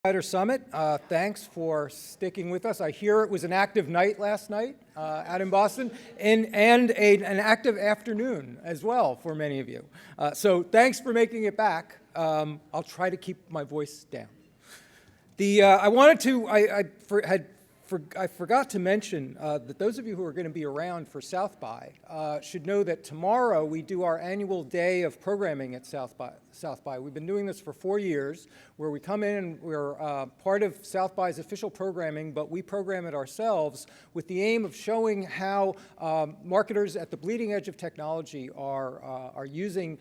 Insider Summit. Thanks for sticking with us. I hear it was an active night last night out in Boston, and an active afternoon as well for many of you. So thanks for making it back. I'll try to keep my voice down. I forgot to mention that those of you who are going to be around for South by should know that tomorrow we do our annual day of programming at South by. We've been doing this for 4 years, where we come in and we're part of South by's official programming, but we program it ourselves with the aim of showing how marketers at the bleeding edge of technology are using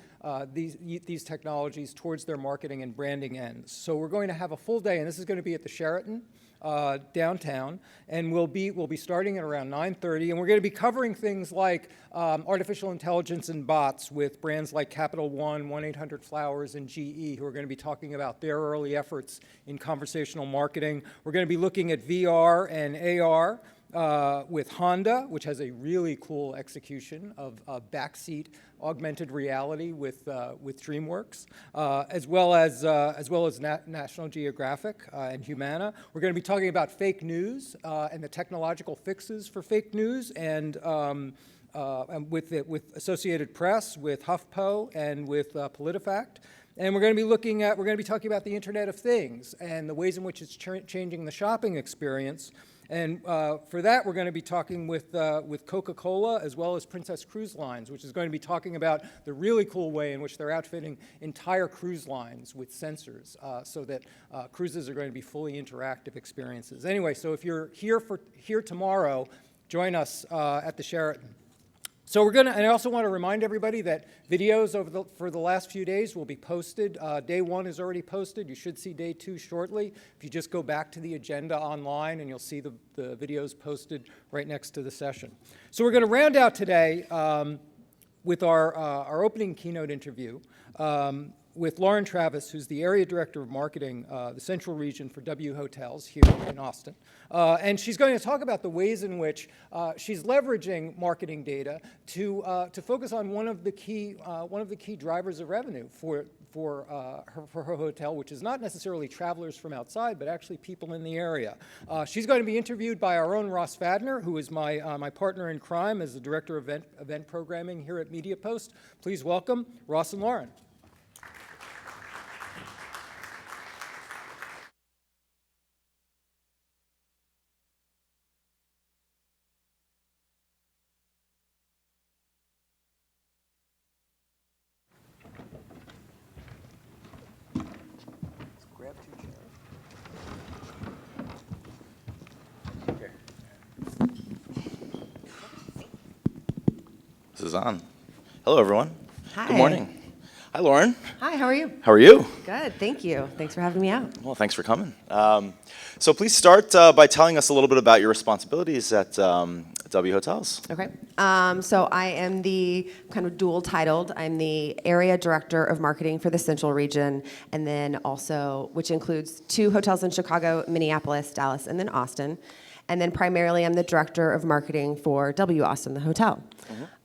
these technologies towards their marketing and branding ends. So we're going to have a full day, and this is going to be at the Sheraton downtown, and we'll be starting at around 9:30, and we're going to be covering things like artificial intelligence and bots with brands like Capital One, 1-800-Flowers, and GE, who are going to be talking about their early efforts in conversational marketing. We're going to be looking at VR and AR with Honda, which has a really cool execution of backseat augmented reality with DreamWorks, as well as National Geographic and Humana. We're going to be talking about fake news and the technological fixes for fake news, and with Associated Press, with HuffPo, and with PolitiFact. And we're going to be talking about the Internet of Things and the ways in which it's changing the shopping experience. And for that, we're going to be talking with Coca-Cola as well as Princess Cruise Lines, which is going to be talking about the really cool way in which they're outfitting entire cruise lines with sensors so that cruises are going to be fully interactive experiences. Anyway, so if you're here tomorrow, join us at the Sheraton. So and I also want to remind everybody that videos for the last few days will be posted. Day 1 is already posted. You should see day 2 shortly. If you just go back to the agenda online, and you'll see the videos posted right next to the session. So we're going to round out today with our opening keynote interview with Lauren Travis, who's the Area Director of Marketing, the Central Region for W Hotels here in Austin. And she's going to talk about the ways in which she's leveraging marketing data to focus on one of the key drivers of revenue for her hotel, which is not necessarily travelers from outside, but actually people in the area. She's going to be interviewed by our own Ross Fadner, who is my partner in crime as the Director of Event Programming here at MediaPost. Please welcome Ross and Lauren. This is on. Hello, everyone. Hi. Good morning. Hi, Lauren. Hi, how are you? How are you? Good, thank you. Thanks for having me out. Well, thanks for coming. So please start by telling us a little bit about your responsibilities at W Hotels. Okay. So I am the kind of dual titled. I'm the Area Director of Marketing for the Central Region, and then also, which includes 2 hotels in Chicago, Minneapolis, Dallas, and then Austin. And then primarily, I'm the Director of Marketing for W Austin, the hotel.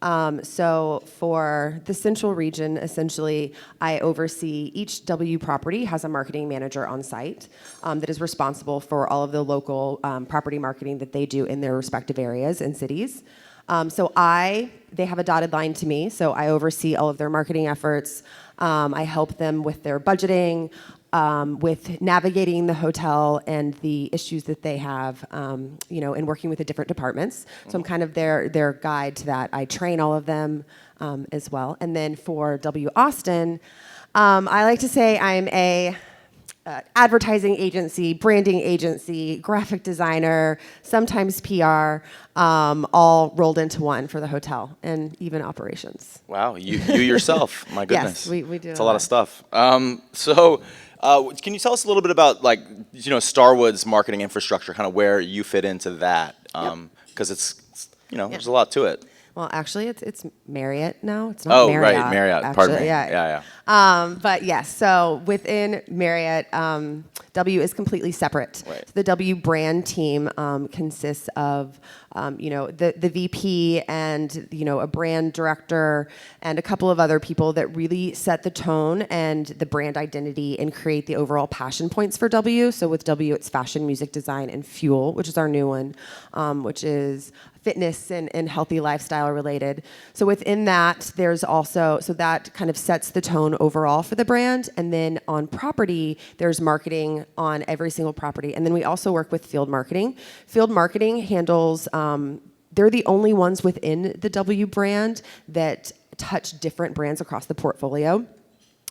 Mm-hmm. So for the Central Region, essentially, I oversee each W property has a marketing manager on site that is responsible for all of the local property marketing that they do in their respective areas and cities. They have a dotted line to me, so I oversee all of their marketing efforts. I help them with their budgeting, with navigating the hotel and the issues that they have, in working with the different departments. So I'm kind of their guide to that. I train all of them as well. And then for W Austin, I like to say I'm a advertising agency, branding agency, graphic designer, sometimes PR, all rolled into one for the hotel and even operations. Wow, you yourself, my goodness. Yes, we do. It's a lot of stuff. Can you tell us a little bit about Starwood's marketing infrastructure, kind of where you fit into that? Because it's there's a lot to it. Well, actually, it's Marriott now. It's not Oh, Marriott. right, Marriott. Actually. Pardon me. Yeah. But yes, so within Marriott, W is completely separate. Right. So the W brand team consists of, the VP and, a brand director and a couple of other people that really set the tone and the brand identity and create the overall passion points for W. So with W, it's fashion, music, design, and fuel, which is our new one, which is fitness and healthy lifestyle related. So within that, there's also, so that kind of sets the tone overall for the brand. And then on property, there's marketing on every single property. And then we also work with field marketing. Field marketing handles, they're the only ones within the W brand that touch different brands across the portfolio.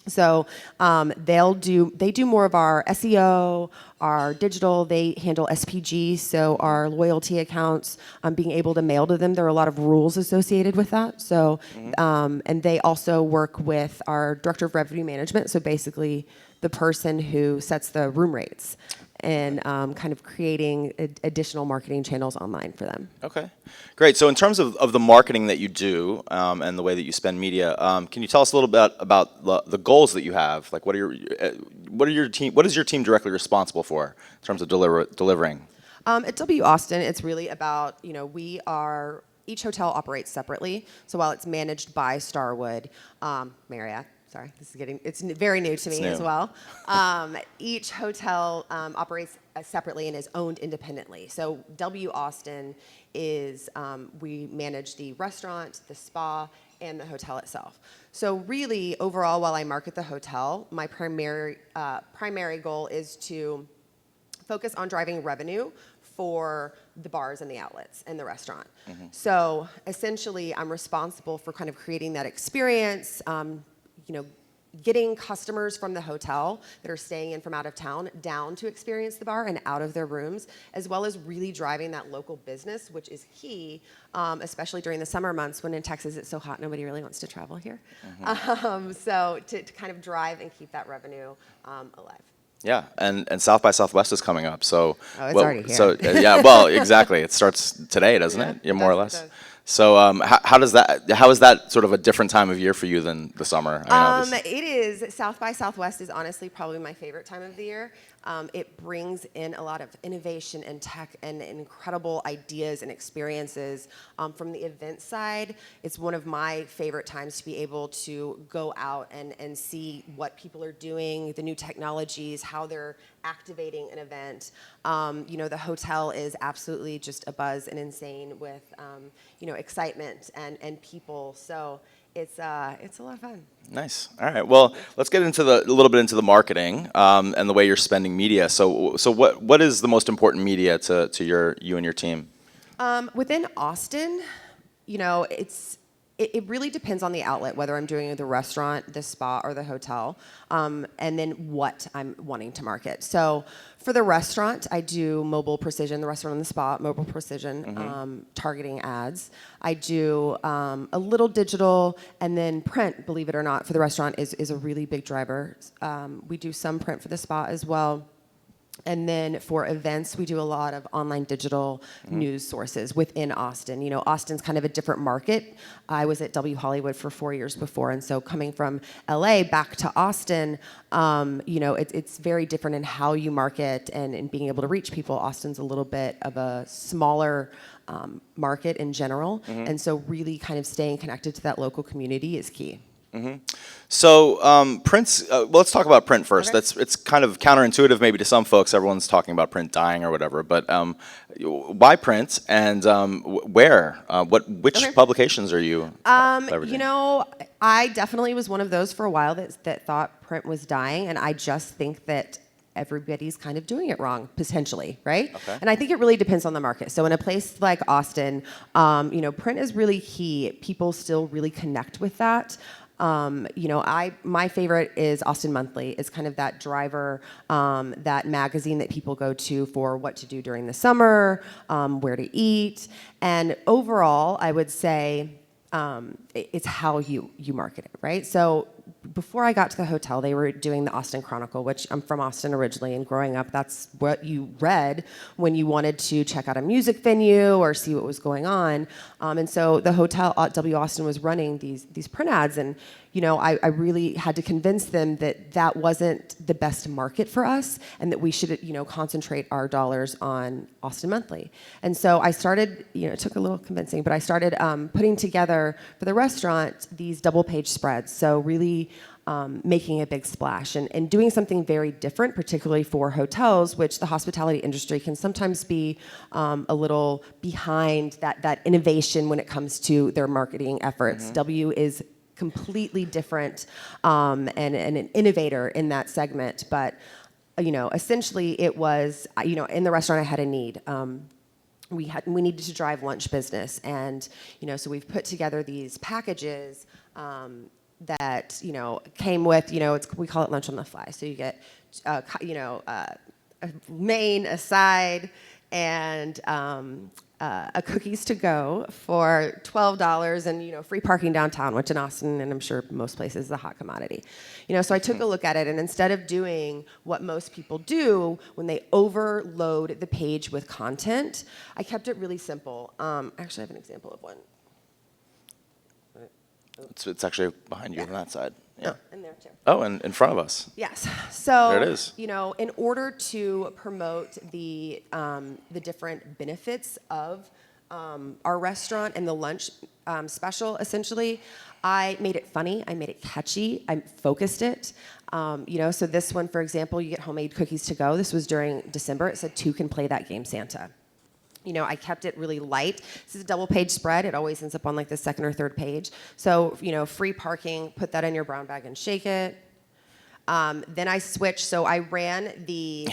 So they do more of our SEO, our digital. They handle SPG, so our loyalty accounts, being able to mail to them. There are a lot of rules associated with that. So, and they also work with our director of revenue management. So basically, the person who sets the room rates and kind of creating additional marketing channels online for them. Okay, great. So in terms of the marketing that you do and the way that you spend media, can you tell us a little bit about the goals that you have? Like, what is your team directly responsible for in terms of delivering? At W Austin, it's really about, each hotel operates separately. So while it's managed by Starwood, Marriott. Sorry, it's very new to me as well. Each hotel operates separately and is owned independently. So W Austin is, we manage the restaurant, the spa, and the hotel itself. So really, overall, while I market the hotel, my primary goal is to focus on driving revenue for the bars and the outlets and the restaurant. So essentially, I'm responsible for kind of creating that experience, getting customers from the hotel that are staying in from out of town down to experience the bar and out of their rooms, as well as really driving that local business, which is key, especially during the summer months when in Texas it's so hot, nobody really wants to travel here. So to kind of drive and keep that revenue alive. Yeah, and South by Southwest is coming up, so it's already here. So yeah, well, exactly. It starts today, doesn't it? Yeah, more or less. It does. So how is that sort of a different time of year for you than the summer? I mean, It is. South by Southwest is honestly probably my favorite time of the year. It brings in a lot of innovation and tech and incredible ideas and experiences from the event side. It's one of my favorite times to be able to go out and see what people are doing, the new technologies, how they're activating an event. The hotel is absolutely just abuzz and insane with, excitement and people. So it's a lot of fun. Nice. All right. Well, let's get into a little bit into the marketing and the way you're spending media. So what is the most important media to you and your team? Within Austin, it really depends on the outlet, whether I'm doing the restaurant, the spa, or the hotel, and then what I'm wanting to market. So for the restaurant, I do mobile precision, the restaurant and the spa, mobile precision, targeting ads. I do a little digital, and then print, believe it or not, for the restaurant is a really big driver. We do some print for the spa as well. And then for events, we do a lot of online digital news sources within Austin. Austin's kind of a different market. I was at W Hollywood for 4 years before, and so coming from LA back to Austin, it's very different in how you market and being able to reach people. Austin's a little bit of a smaller market in general, and so really kind of staying connected to that local community is key. So print's, let's talk about print first. Okay. It's kind of counterintuitive maybe to some folks. Everyone's talking about print dying or whatever, but why print and where? Which publications are you leveraging? I definitely was one of those for a while that thought print was dying, and I just think that everybody's kind of doing it wrong, potentially, right? Okay. And I think it really depends on the market. So in a place like Austin, print is really key. People still really connect with that. My favorite is Austin Monthly. It's kind of that driver, that magazine that people go to for what to do during the summer, where to eat. And overall, I would say it's how you market it, right? So before I got to the hotel, they were doing the Austin Chronicle, which I'm from Austin originally, and growing up, that's what you read when you wanted to check out a music venue or see what was going on. And so the hotel at W Austin was running these print ads, and I really had to convince them that that wasn't the best market for us, and that we should concentrate our dollars on Austin Monthly. And so I started, it took a little convincing, but I started putting together for the restaurant these double-page spreads. So really making a big splash and doing something very different, particularly for hotels, which the hospitality industry can sometimes be a little behind that innovation when it comes to their marketing efforts. W is completely different and an innovator in that segment, but essentially it was, in the restaurant I had a need. We needed to drive lunch business, and so we've put together these packages that came with we call it lunch on the fly. So you get a main, a side, and a cookies to go for $12, and free parking downtown, which in Austin and I'm sure most places is a hot commodity. So I took a look at it, and instead of doing what most people do when they overload the page with content, I kept it really simple. Actually, I have an example of one. It's actually behind you on that side. Yeah. Oh, and there too. Oh, and in front of us. Yes. So there it is. In order to promote the different benefits of our restaurant and the lunch special, essentially, I made it funny. I made it catchy. I focused it. So this one, for example, you get homemade cookies to go. This was during December. It said, "Two can play that game, Santa." I kept it really light. This is a double-page spread. It always ends up on like the second or third page. So, free parking, put that in your brown bag and shake it. Then I switched. So I ran the,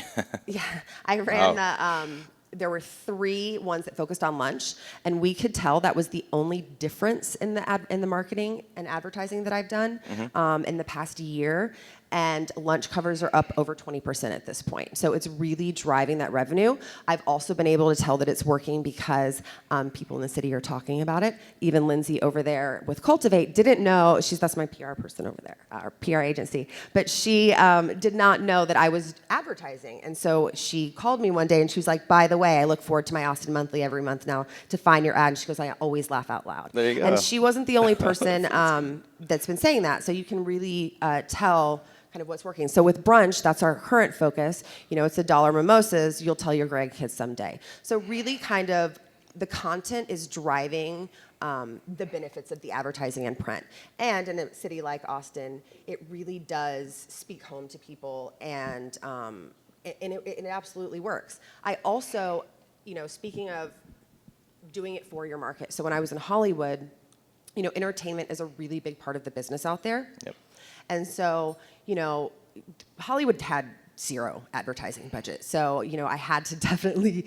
there were 3 ones that focused on lunch, and we could tell that was the only difference in the marketing and advertising that I've done in the past year. And lunch covers are up over 20% at this point. So it's really driving that revenue. I've also been able to tell that it's working because people in the city are talking about it. Even Lindsay over there with Cultivate didn't know, that's my PR person over there, our PR agency, but she did not know that I was advertising. And so she called me one day and she was like, "By the way, I look forward to my Austin Monthly every month now to find your ad." And she goes, "I always laugh out loud." There you go. And she wasn't the only person that's been saying that. So you can really tell kind of what's working. So with brunch, that's our current focus. It's $1 mimosas. You'll tell your grandkids someday. So really kind of the content is driving the benefits of the advertising and print. And in a city like Austin, it really does speak home to people, and it absolutely works. I also, speaking of doing it for your market, so when I was in Hollywood, entertainment is a really big part of the business out there. Yep. And so, Hollywood had 0 advertising budget. So, I had to definitely,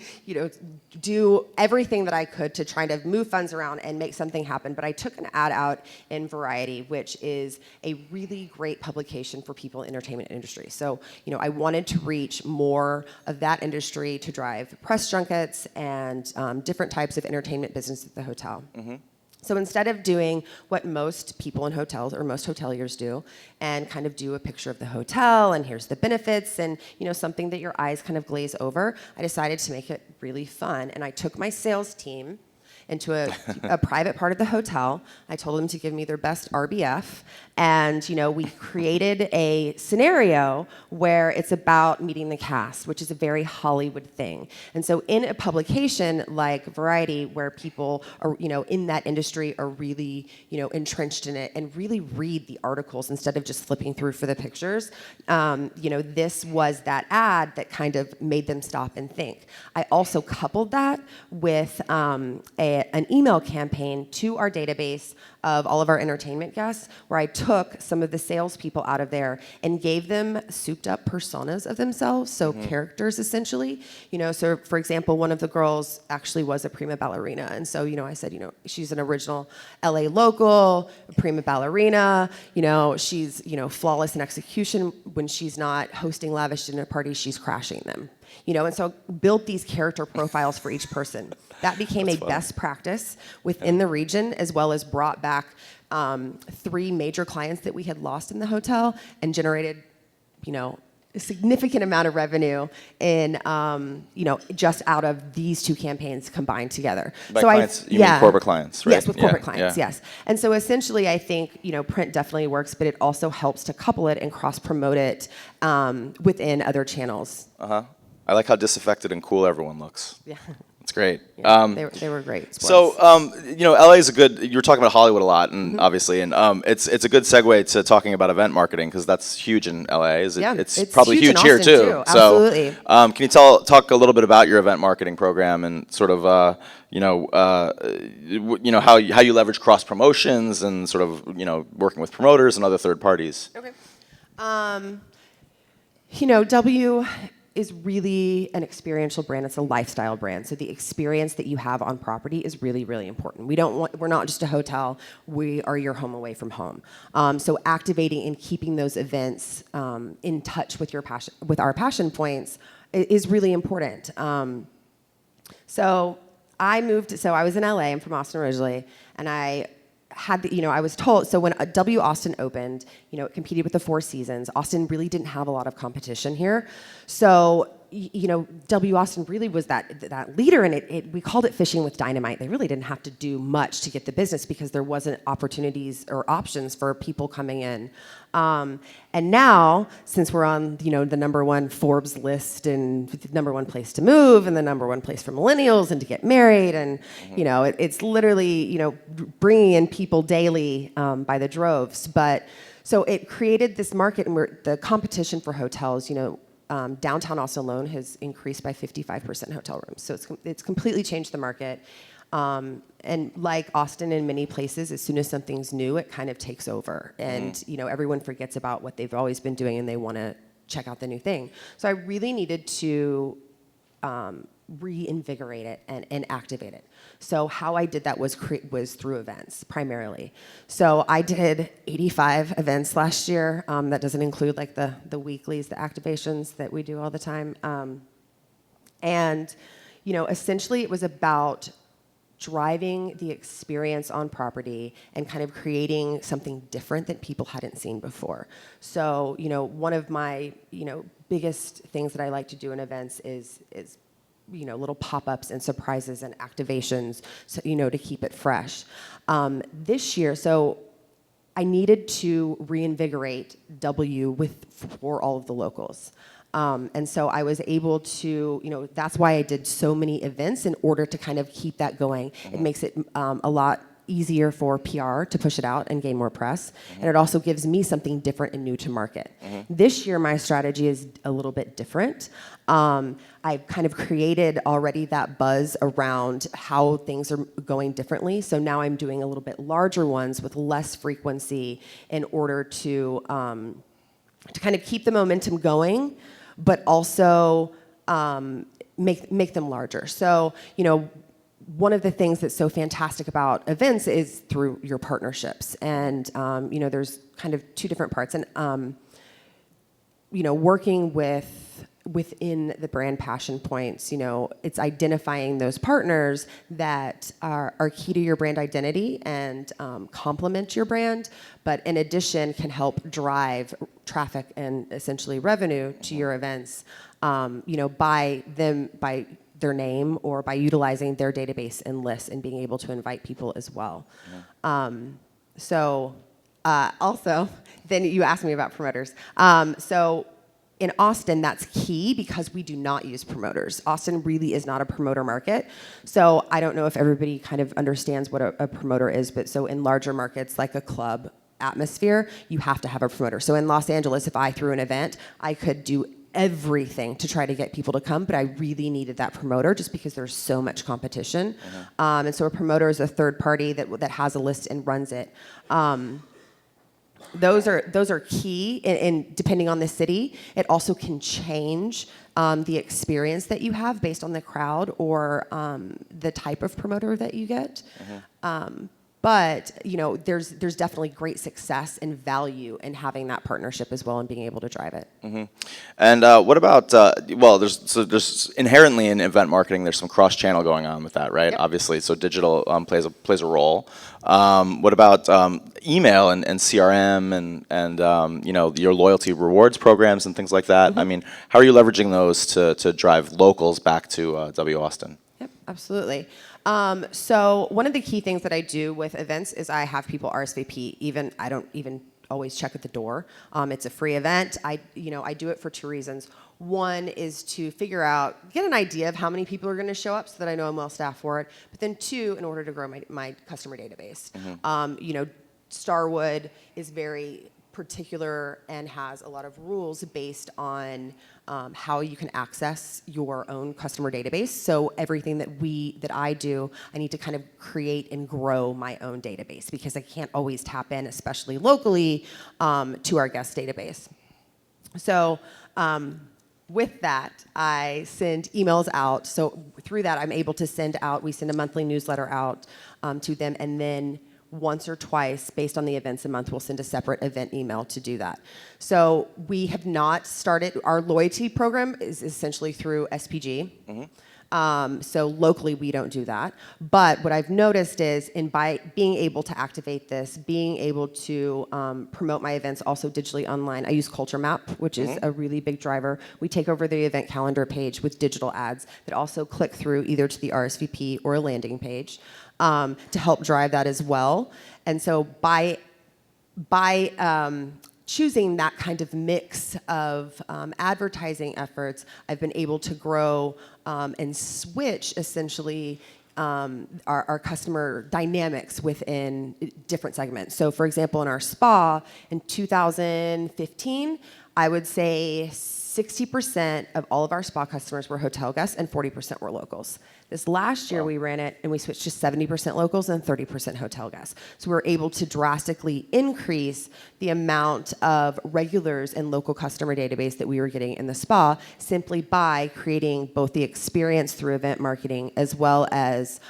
do everything that I could to try to move funds around and make something happen. But I took an ad out in Variety, which is a really great publication for people in the entertainment industry. So, I wanted to reach more of that industry to drive press junkets and different types of entertainment business at the hotel. Mm-hmm. So instead of doing what most people in hotels or most hoteliers do and kind of do a picture of the hotel and here's the benefits and something that your eyes kind of glaze over, I decided to make it really fun. And I took my sales team into a private part of the hotel. I told them to give me their best RBF. And, we created a scenario where it's about meeting the cast, which is a very Hollywood thing. And so in a publication like Variety, where people are, in that industry are really, entrenched in it and really read the articles instead of just flipping through for the pictures, this was that ad that kind of made them stop and think. I also coupled that with an email campaign to our database of all of our entertainment guests, where I took some of the salespeople out of there and gave them souped up personas of themselves, so characters essentially. So for example, one of the girls actually was a prima ballerina, and so I said, she's an original LA local, a prima ballerina. She's flawless in execution. When she's not hosting lavish dinner parties, she's crashing them. And so built these character profiles for each person. That became a best practice within the region, as well as brought back 3 major clients that we had lost in the hotel and generated, a significant amount of revenue in, just out of these 2 campaigns combined together. By clients, you mean corporate clients, right? Yes, with corporate clients, yeah. yes. And so essentially, I think, print definitely works, but it also helps to couple it and cross-promote it within other channels. I like how disaffected and cool everyone looks. Yeah. It's great. Yeah, they were great. So, LA is a good. You were talking about Hollywood a lot, and obviously, and it's a good segue to talking about event marketing because that's huge in LA. It's probably huge here Austin, too. Absolutely. So, can you talk a little bit about your event marketing program and sort of how you leverage cross promotions and sort of working with promoters and other third parties? Okay. W is really an experiential brand. It's a lifestyle brand. So the experience that you have on property is really, really important. We're not just a hotel. We are your home away from home. So activating and keeping those events in touch with our passion points is really important. So I was in LA. I'm from Austin originally, and I was told, so when W Austin opened, it competed with the Four Seasons. Austin really didn't have a lot of competition here. So, W Austin really was that leader, and we called it fishing with dynamite. They really didn't have to do much to get the business because there wasn't opportunities or options for people coming in. And now, since we're on, the #1 Forbes list and the #1 place to move and the #1 place for millennials and to get married, and it's literally bringing in people daily by the droves. But so it created this market, and the competition for hotels, downtown Austin alone has increased by 55% hotel rooms. So it's completely changed the market. And like Austin in many places, as soon as something's new, it kind of takes over. And, everyone forgets about what they've always been doing and they want to check out the new thing. So I really needed to reinvigorate it and activate it. So how I did that was through events primarily. So I did 85 events last year. That doesn't include like the weeklies, the activations that we do all the time. And essentially it was about driving the experience on property and kind of creating something different that people hadn't seen before. So, one of my, biggest things that I like to do in events is little pop-ups and surprises and activations, so, to keep it fresh. This year, so I needed to reinvigorate W for all of the locals. And so I was able to, that's why I did so many events in order to kind of keep that going. It makes it a lot easier for PR to push it out and gain more press. And it also gives me something different and new to market. This year, my strategy is a little bit different. I've kind of created already that buzz around how things are going differently. So now I'm doing a little bit larger ones with less frequency in order to kind of keep the momentum going, but also make them larger. So, one of the things that's so fantastic about events is through your partnerships. And, there's kind of 2 different parts. And, working within the brand passion points, it's identifying those partners that are key to your brand identity and complement your brand, but in addition can help drive traffic and essentially revenue to your events, by their name or by utilizing their database and lists and being able to invite people as well. Also, then you asked me about promoters. So in Austin, that's key because we do not use promoters. Austin really is not a promoter market. So I don't know if everybody kind of understands what a promoter is, but so in larger markets like a club atmosphere, you have to have a promoter. So in Los Angeles, if I threw an event, I could do everything to try to get people to come, but I really needed that promoter just because there's so much competition. And so a promoter is a third party that has a list and runs it. Those are key, and depending on the city, it also can change the experience that you have based on the crowd or the type of promoter that you get. But there's definitely great success and value in having that partnership as well and being able to drive it. And what about well? There's inherently in event marketing, there's some cross-channel going on with that, right? Yep. Obviously, so digital plays a role. What about email and CRM and your loyalty rewards programs and things like that? I mean, how are you leveraging those to drive locals back to W Austin? Yep, absolutely. So one of the key things that I do with events is I have people RSVP. I don't even always check at the door. It's a free event. I do it for two reasons. One is to get an idea of how many people are going to show up so that I know I'm well staffed for it. But then two, in order to grow my customer database. Starwood is very particular and has a lot of rules based on how you can access your own customer database. So everything that I do, I need to kind of create and grow my own database because I can't always tap in, especially locally, to our guest database. So with that, I send emails out. So through that, I'm able to we send a monthly newsletter out to them, and then once or twice, based on the events a month, we'll send a separate event email to do that. So we have not started, our loyalty program is essentially through SPG. So locally, we don't do that. But what I've noticed is by being able to activate this, being able to promote my events also digitally online, I use Culture Map, which is a really big driver. We take over the event calendar page with digital ads that also click through either to the RSVP or a landing page to help drive that as well. And so by choosing that kind of mix of advertising efforts, I've been able to grow and switch essentially our customer dynamics within different segments. So for example, in our spa in 2015, I would say 60% of all of our spa customers were hotel guests and 40% were locals. This last year we ran it and we switched to 70% locals and 30% hotel guests. So we were able to drastically increase the amount of regulars and local customer database that we were getting in the spa simply by creating both the experience through event marketing as well as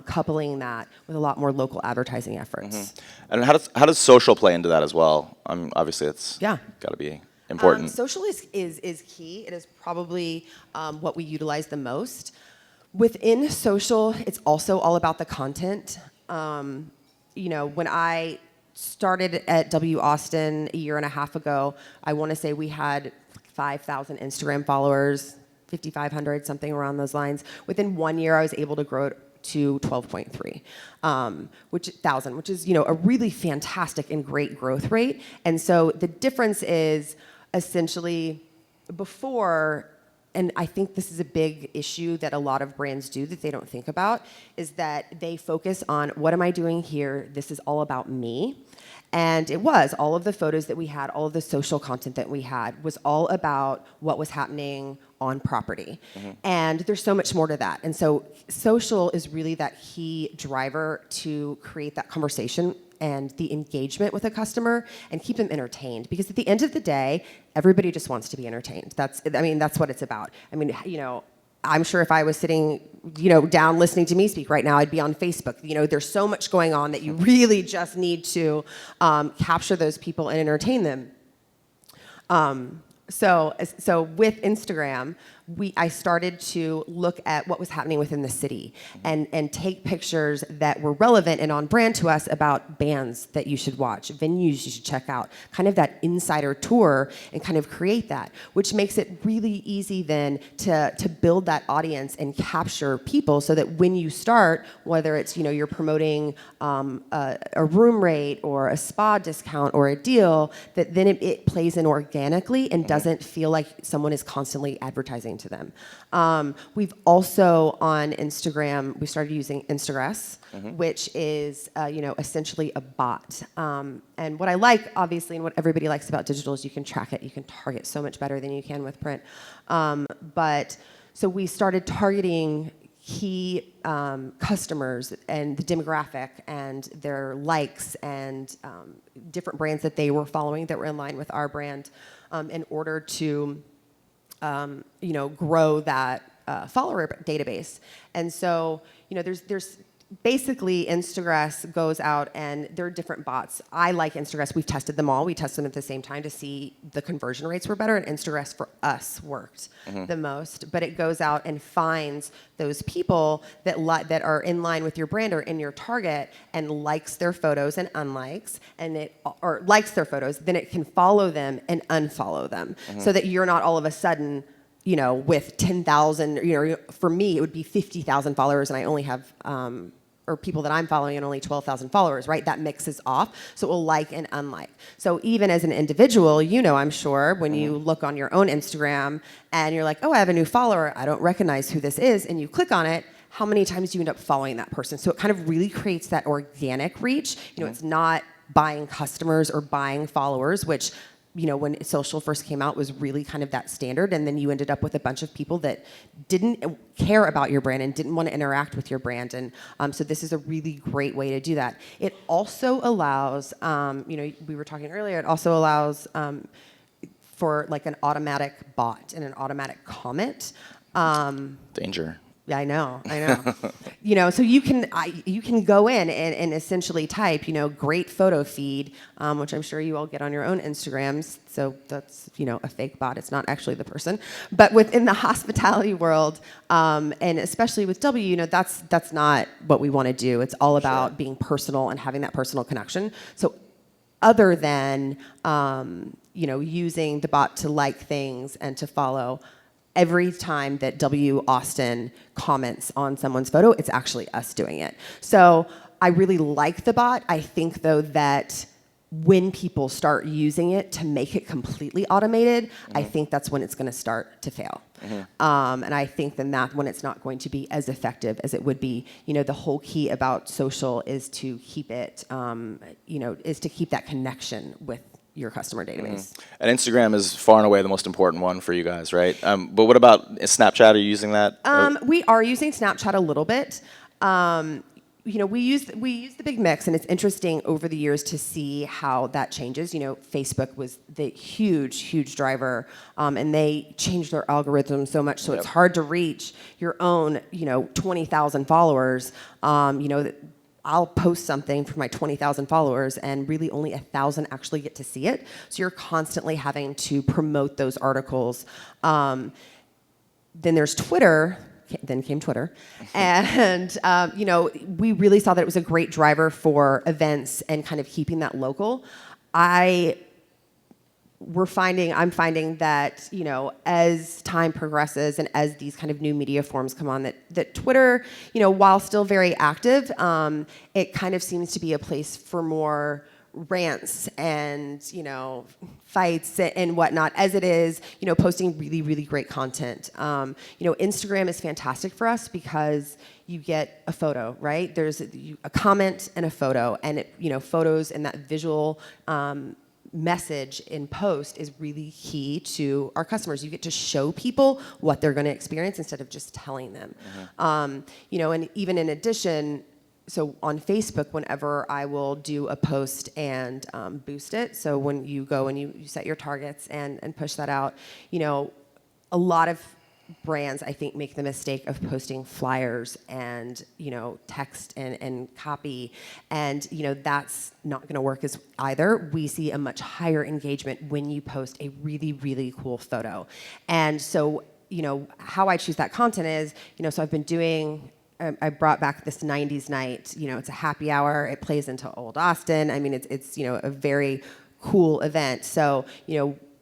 coupling that with a lot more local advertising efforts. And how does social play into that as well? Obviously, it's got to be important. Social is key. It is probably what we utilize the most. Within social, it's also all about the content. When I started at W Austin a year and a half ago, I want to say we had 5,000 Instagram followers, 5,500, something around those lines. Within 1 year, I was able to grow it to 12.3 which is a really fantastic and great growth rate. And so the difference is essentially before, and I think this is a big issue that a lot of brands do that they don't think about, is that they focus on what am I doing here? This is all about me. And it was all of the photos that we had, all of the social content that we had was all about what was happening on property. And there's so much more to that. And so social is really that key driver to create that conversation and the engagement with a customer and keep them entertained. Because at the end of the day, everybody just wants to be entertained. That's what it's about. I'm sure if I was sitting, down listening to me speak right now, I'd be on Facebook. There's so much going on that you really just need to capture those people and entertain them. So with Instagram, I started to look at what was happening within the city and take pictures that were relevant and on brand to us about bands that you should watch, venues you should check out, kind of that insider tour and kind of create that, which makes it really easy then to build that audience and capture people so that when you start, whether it's, you're promoting a room rate or a spa discount or a deal, that then it plays in organically and doesn't feel like someone is constantly advertising to them. We've also on Instagram, we started using Instagress, which is essentially a bot. And what I like, obviously, and what everybody likes about digital is you can track it, you can target so much better than you can with print. But so we started targeting key customers and the demographic and their likes and different brands that they were following that were in line with our brand in order to grow that follower database. And so, there's basically, Instagress goes out and there are different bots. I like Instagress. We've tested them all. We tested them at the same time to see the conversion rates were better, and Instagress for us worked the most. But it goes out and finds those people that that are in line with your brand or in your target and likes their photos and unlikes, or likes their photos. Then it can follow them and unfollow them, so that you're not all of a sudden, with 10,000, for me, it would be 50,000 followers, and I only have, or people that I'm following, and only 12,000 followers, right? That mixes off, so it will like and unlike. So even as an individual, I'm sure, when you look on your own Instagram, and you're like, oh, I have a new follower, I don't recognize who this is, and you click on it, how many times do you end up following that person? So it kind of really creates that organic reach. It's not buying customers or buying followers, which when social first came out was really kind of that standard, and then you ended up with a bunch of people that didn't care about your brand and didn't want to interact with your brand, and so this is a really great way to do that. It also allows, we were talking earlier, it also allows for like an automatic bot and an automatic comment. Danger. Yeah, I know. So you can go in and essentially type, great photo feed, which I'm sure you all get on your own Instagrams. So that's, a fake bot. It's not actually the person. But within the hospitality world, and especially with W, that's not what we want to do. It's all about being personal and having that personal connection. So other than, using the bot to like things and to follow, every time that W Austin comments on someone's photo, it's actually us doing it. So I really like the bot. I think, though, that when people start using it to make it completely automated, I think that's when it's going to start to fail. And I think then that when it's not going to be as effective as it would be. The whole key about social is to keep it, is to keep that connection with your customer database. And Instagram is far and away the most important one for you guys, right? But what about Snapchat? Are you using that? We are using Snapchat a little bit. We use the big mix, and it's interesting over the years to see how that changes. Facebook was the huge driver, and they changed their algorithm so much, so it's hard to reach your own, 20,000 followers. I'll post something for my 20,000 followers, and really only 1,000 actually get to see it. So you're constantly having to promote those articles. Then there's Twitter. Then came Twitter. And, we really saw that it was a great driver for events and kind of keeping that local. I'm finding that, as time progresses and as these kind of new media forms come on, that Twitter, while still very active, it kind of seems to be a place for more rants and, fights and whatnot, as it is, posting really, really great content. Instagram is fantastic for us because you get a photo, right? There's a comment and a photo, and photos and that visual message in post is really key to our customers. You get to show people what they're going to experience instead of just telling them. And even in addition, so on Facebook, whenever I will do a post and boost it, so when you go and you set your targets and push that out, a lot of brands, I think, make the mistake of posting flyers and, text and copy. And, that's not going to work as either. We see a much higher engagement when you post a really, really cool photo. And so, how I choose that content is, so I've been doing, I brought back this 90s night, it's a happy hour. It plays into Old Austin. I mean, it's a very cool event. So,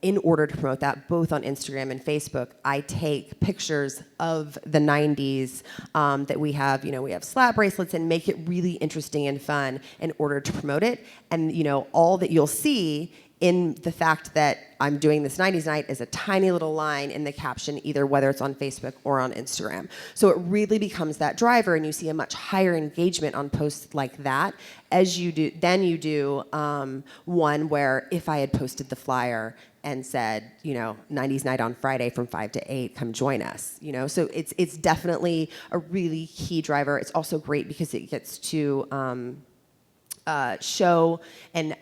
in order to promote that, both on Instagram and Facebook, I take pictures of the 90s that we have. We have slap bracelets, and make it really interesting and fun in order to promote it. And, all that you'll see in the fact that I'm doing this 90s night is a tiny little line in the caption, either whether it's on Facebook or on Instagram. So it really becomes that driver, and you see a much higher engagement on posts like that as you do, than you do one where if I had posted the flyer and said, 90s night on Friday from 5 to 8, come join us. So it's definitely a really key driver. It's also great because it gets to show and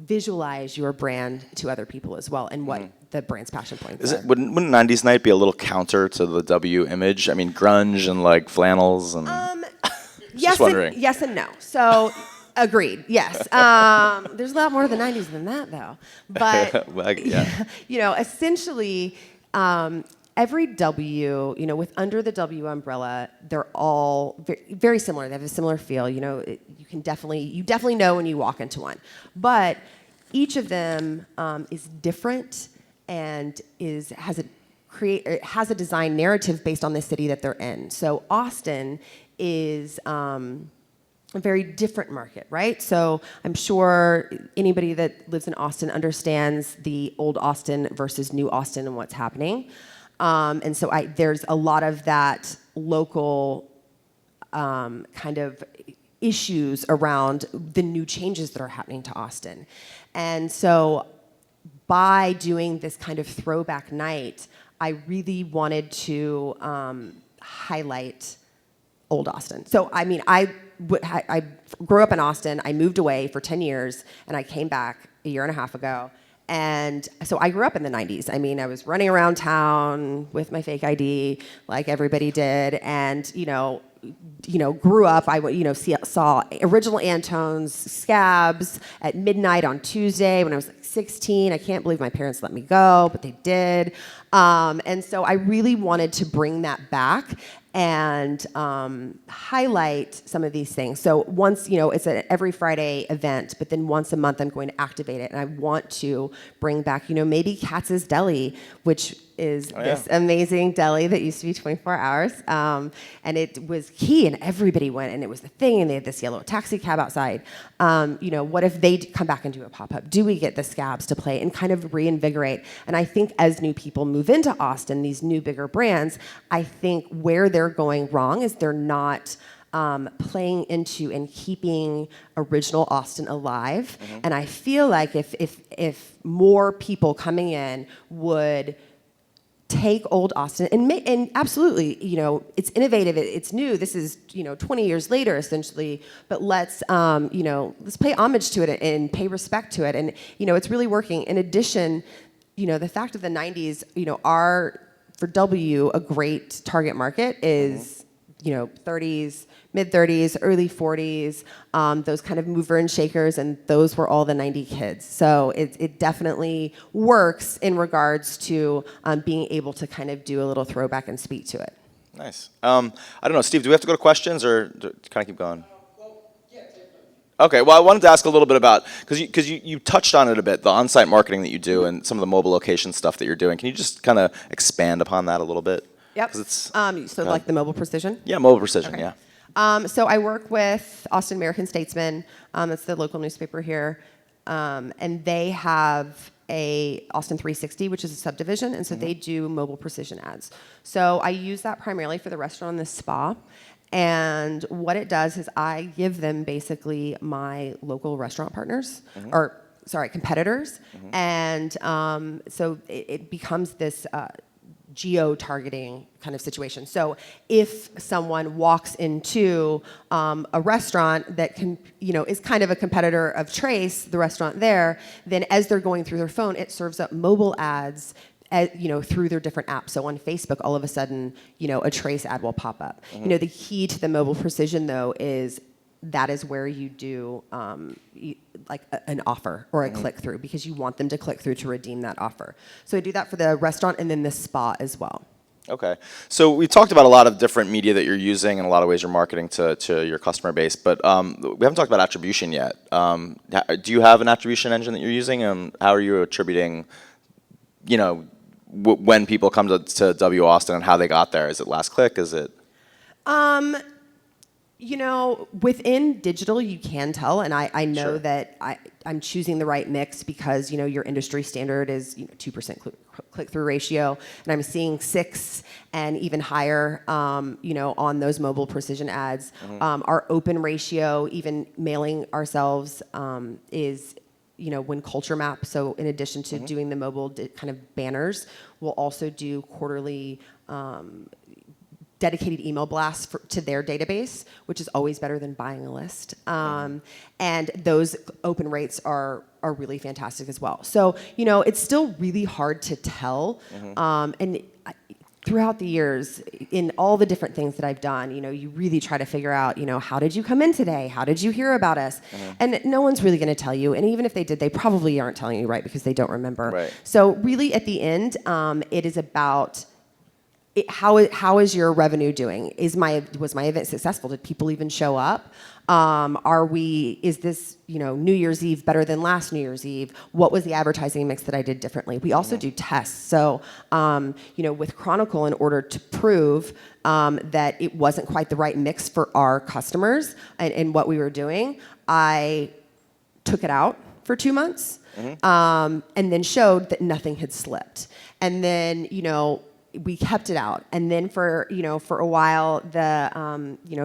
visualize your brand to other people as well, and what the brand's passion points are. Wouldn't 90s night be a little counter to the W image? I mean, grunge and like flannels and. Yes, Just wondering. yes and no. So, agreed. Yes. There's a lot more to the '90s than that, though. But Well, yeah. essentially, every W, with under the W umbrella, they're all very, very similar. They have a similar feel. You definitely know when you walk into one, but each of them is different and has a design narrative based on the city that they're in. So Austin is a very different market, right? So I'm sure anybody that lives in Austin understands the old Austin versus new Austin and what's happening. And so there's a lot of that local kind of issues around the new changes that are happening to Austin. And so by doing this kind of throwback night, I really wanted to highlight old Austin. So, I mean, I grew up in Austin. I moved away for 10 years, and I came back a year and a half ago. And so I grew up in the 90s. I mean, I was running around town with my fake ID like everybody did, and, grew up. I saw original Antones Scabs at midnight on Tuesday when I was like 16. I can't believe my parents let me go, but they did. And so I really wanted to bring that back and highlight some of these things. So once, it's an every Friday event, but then once a month I'm going to activate it, and I want to bring back, maybe Katz's Deli, which is this amazing deli that used to be 24 hours. And it was key, and everybody went, and it was the thing, and they had this yellow taxi cab outside. What if they come back and do a pop-up? Do we get the Scabs to play and kind of reinvigorate? And I think as new people move into Austin, these new bigger brands, I think where they're going wrong is they're not playing into and keeping original Austin alive. Mm-hmm. And I feel like if more people coming in would take old Austin and absolutely, it's innovative, it's new. This is 20 years later essentially, but let's pay homage to it and pay respect to it, and it's really working. In addition, the fact of the 90s, for W, a great target market is 30s, mid-30s, early 40s, those kind of mover and shakers, and those were all the 90 kids. So it definitely works in regards to being able to kind of do a little throwback and speak to it. Nice. I don't know, Steve, do we have to go to questions, or can I keep going? Okay, well, I wanted to ask a little bit about, because you touched on it a bit, the on-site marketing that you do and some of the mobile location stuff that you're doing. Can you just kind of expand upon that a little bit? Yep. So like the mobile precision? Yeah, mobile precision, okay. Yeah. So I work with Austin American Statesman. That's the local newspaper here. And they have a Austin 360, which is a subdivision, and so they do mobile precision ads. So I use that primarily for the restaurant and the spa. And what it does is I give them basically my local restaurant partners, competitors. And so it becomes this geo-targeting kind of situation. So if someone walks into a restaurant that is kind of a competitor of Trace, the restaurant there, then as they're going through their phone, it serves up mobile ads through their different apps. So on Facebook, all of a sudden, a Trace ad will pop up. The key to the mobile precision, though, is that is where you do like an offer or a click-through, because you want them to click through to redeem that offer. So I do that for the restaurant and then the spa as well. Okay. So we talked about a lot of different media that you're using and a lot of ways you're marketing to your customer base, but we haven't talked about attribution yet. Do you have an attribution engine that you're using, and how are you attributing, when people come to W Austin and how they got there? Is it last click? Is it? Within digital, you can tell, and I know that I'm choosing the right mix because, your industry standard is 2% click-through ratio, and I'm seeing 6 and even higher, on those mobile precision ads. Our open ratio, even mailing ourselves, is when Culture Map, so in addition to doing the mobile kind of banners, we'll also do quarterly dedicated email blasts to their database, which is always better than buying a list. And those open rates are really fantastic as well. So, it's still really hard to tell. And throughout the years, in all the different things that I've done, you really try to figure out, how did you come in today? How did you hear about us? And no one's really going to tell you. And even if they did, they probably aren't telling you, right? Because they don't remember. Right. So really at the end, it is about how is your revenue doing? Was my event successful? Did people even show up? Is this, New Year's Eve better than last New Year's Eve? What was the advertising mix that I did differently? We also do tests. So, with Chronicle, in order to prove that it wasn't quite the right mix for our customers and what we were doing, I took it out for 2 months and then showed that nothing had slipped. And then, we kept it out, and then for a while,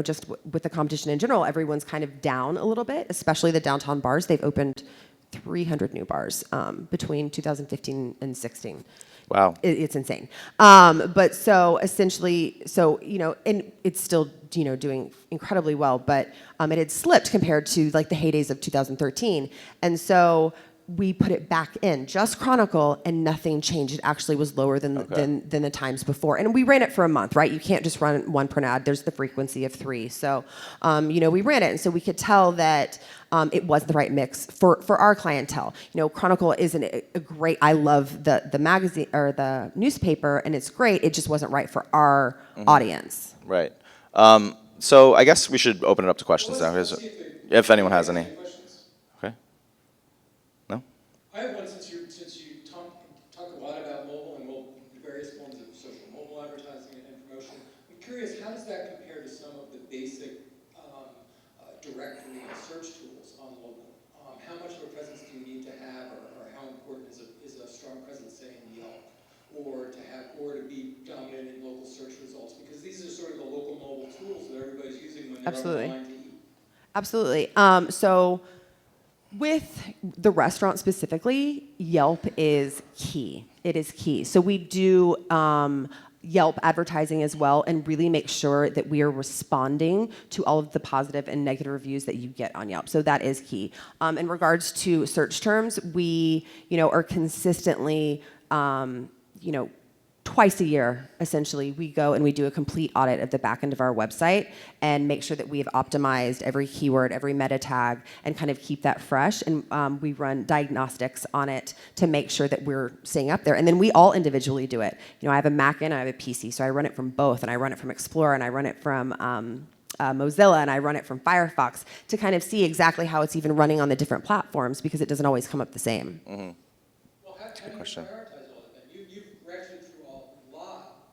just with the competition in general, everyone's kind of down a little bit, especially the downtown bars. They've opened 300 new bars between 2015 and 16. Wow, it's insane. But so essentially, and it's still doing incredibly well, but it had slipped compared to like the heydays of 2013, and so we put it back in, just Chronicle, and nothing changed. It actually was lower than the times before. And we ran it for a month, right? You can't just run one per ad. There's the frequency of 3. So, we ran it, and so we could tell that it was the right mix for our clientele. Chronicle isn't a great. I love the magazine or the newspaper, and it's great. It just wasn't right for our audience. Right. So I guess we should open it up to questions now, if anyone has any. Okay. No? I have one since you talk a lot about mobile and various forms of social mobile advertising and promotion. I'm curious, how does that compare to some of the basic directory and search tools on mobile? How much of a presence do you need to have, or how important is a strong presence, say, in Yelp, or to be dominant in local search results? Because these are sort of the local mobile tools that everybody's using when they're online to eat. Absolutely. So with the restaurant specifically, Yelp is key. It is key. So we do Yelp advertising as well, and really make sure that we are responding to all of the positive and negative reviews that you get on Yelp. So that is key. In regards to search terms, we are consistently twice a year, essentially, we go and we do a complete audit of the back end of our website and make sure that we have optimized every keyword, every meta tag, and kind of keep that fresh. And we run diagnostics on it to make sure that we're staying up there. And then we all individually do it. I have a Mac and I have a PC, so I run it from both, and I run it from Explorer, and I run it from Mozilla, and I run it from Firefox to kind of see exactly how it's even running on the different platforms, because it doesn't always come up the same. Mm-hmm. Well, how do you prioritize all of that? You've actually through a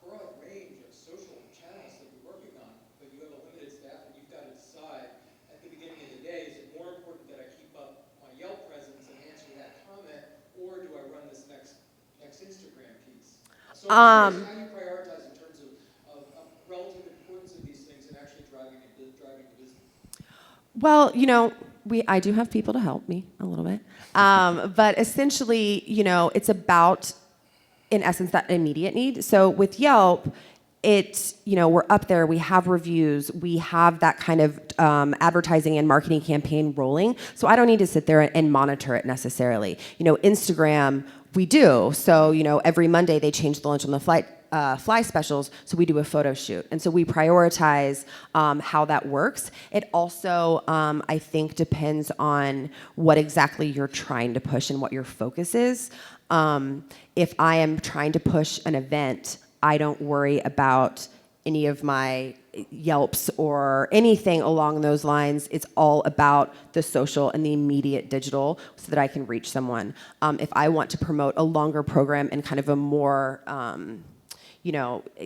broad range of social channels that you're working on, but you have a limited staff, and you've got to decide at the beginning of the day, is it more important that I keep up my Yelp presence and answer that comment, or do I run this next Instagram piece? So I'm curious, how do you prioritize in terms of relative importance of these things and actually driving the business? Well, I do have people to help me a little bit. But essentially, it's about, in essence, that immediate need. So with Yelp, we're up there, we have reviews, we have that kind of advertising and marketing campaign rolling. So I don't need to sit there and monitor it necessarily. Instagram, we do. So, every Monday they change the lunch on the fly specials, so we do a photo shoot. And so we prioritize how that works. It also, I think, depends on what exactly you're trying to push and what your focus is. If I am trying to push an event, I don't worry about any of my Yelps or anything along those lines. It's all about the social and the immediate digital so that I can reach someone. If I want to promote a longer program and kind of a more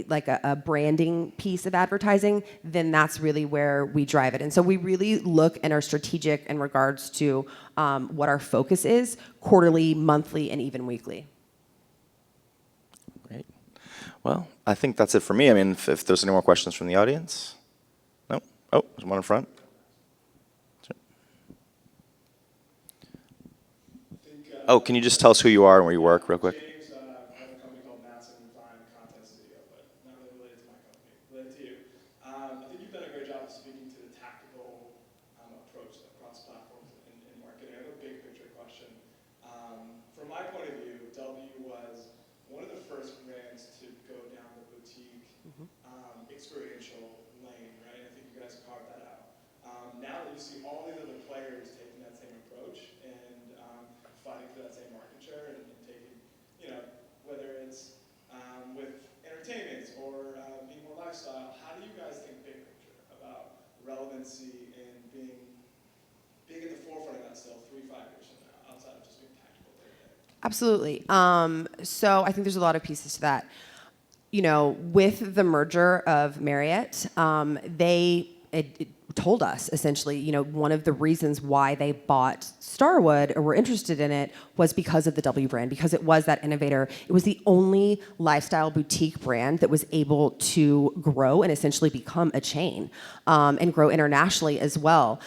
like a branding piece of advertising, then that's really where we drive it. And so we really look and are strategic in regards to what our focus is, quarterly, monthly, and even weekly. Great. Well, I think that's it for me. I mean, if there's any more questions from the audience. No? Oh, there's one in front. Oh, can you just tell us who you are and where you work real quick? From my point of view, W was one of the first brands to go down the boutique you see all these other players taking that same approach and fighting for that same market share and taking, you know, whether it's with entertainment or being more lifestyle. How do you guys think big picture about relevancy and being at the forefront of that still 3-5 years from now, outside of just being tactical day to day? Absolutely. So I think there's a lot of pieces to that. You know, with the merger of Marriott, it told us essentially, you know, one of the reasons why they bought Starwood or were interested in it was because of the W brand, because it was that innovator. It was the only lifestyle boutique brand that was able to grow and essentially become a chain, and grow internationally as well.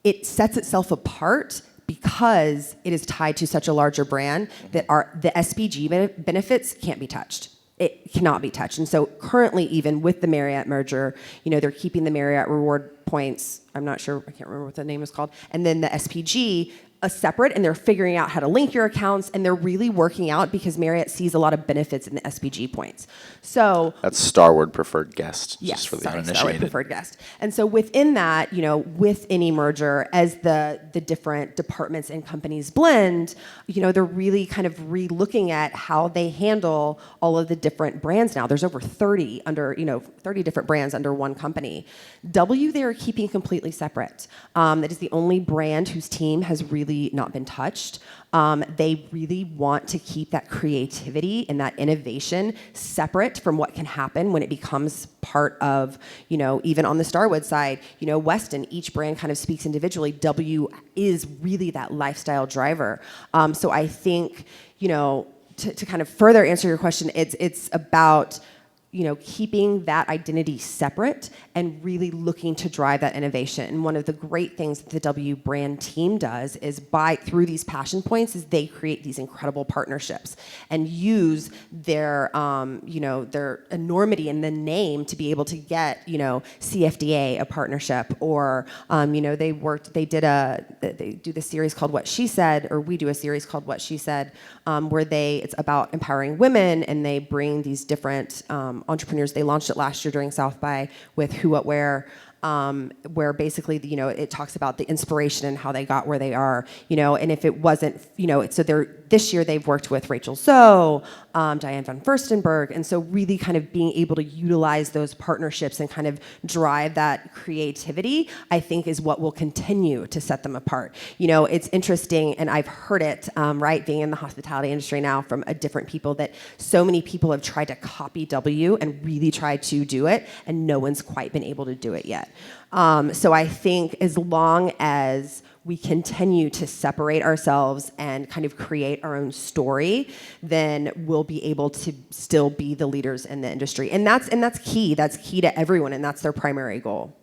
It sets itself apart because it is tied to such a larger brand that the SPG benefits can't be touched. It cannot be touched. And so currently, even with the Marriott merger, you know, they're keeping the Marriott reward points. I'm not sure, I can't remember what the name is called. And then the SPG separate, and they're figuring out how to link your accounts, and they're really working out because Marriott sees a lot of benefits in the SPG points. So That's Starwood preferred guest, yes, just for the Starwood uninitiated. preferred guest. And so within that, you know, with any merger, as the different departments and companies blend, you know, they're really kind of re-looking at how they handle all of the different brands now. There's over 30 different brands under one company. W, they are keeping completely separate. That is the only brand whose team has really not been touched. They really want to keep that creativity and that innovation separate from what can happen when it becomes part of, you know, even on the Starwood side, you know, Westin, each brand kind of speaks individually. W is really that lifestyle driver. So I think, you know, to kind of further answer your question, it's about, you know, keeping that identity separate and really looking to drive that innovation. And one of the great things that the W brand team does is through these passion points is they create these incredible partnerships and use their, you know, their enormity in the name to be able to get, you know, CFDA a partnership, or, you know, they do the series called What She Said, or we do a series called What She Said, where it's about empowering women, and they bring these different entrepreneurs. They launched it last year during South by with Who, What, Where, where basically, you know, it talks about the inspiration and how they got where they are, you know, and if it wasn't, you know, so this year they've worked with Rachel Zoe, Diane von Furstenberg, and so really kind of being able to utilize those partnerships and kind of drive that creativity, I think is what will continue to set them apart. You know, it's interesting, and I've heard it, right, being in the hospitality industry now from different people, that so many people have tried to copy W and really tried to do it, and no one's quite been able to do it yet. So I think as long as we continue to separate ourselves and kind of create our own story, then we'll be able to still be the leaders in the industry. And that's key. That's key to everyone, and that's their primary goal.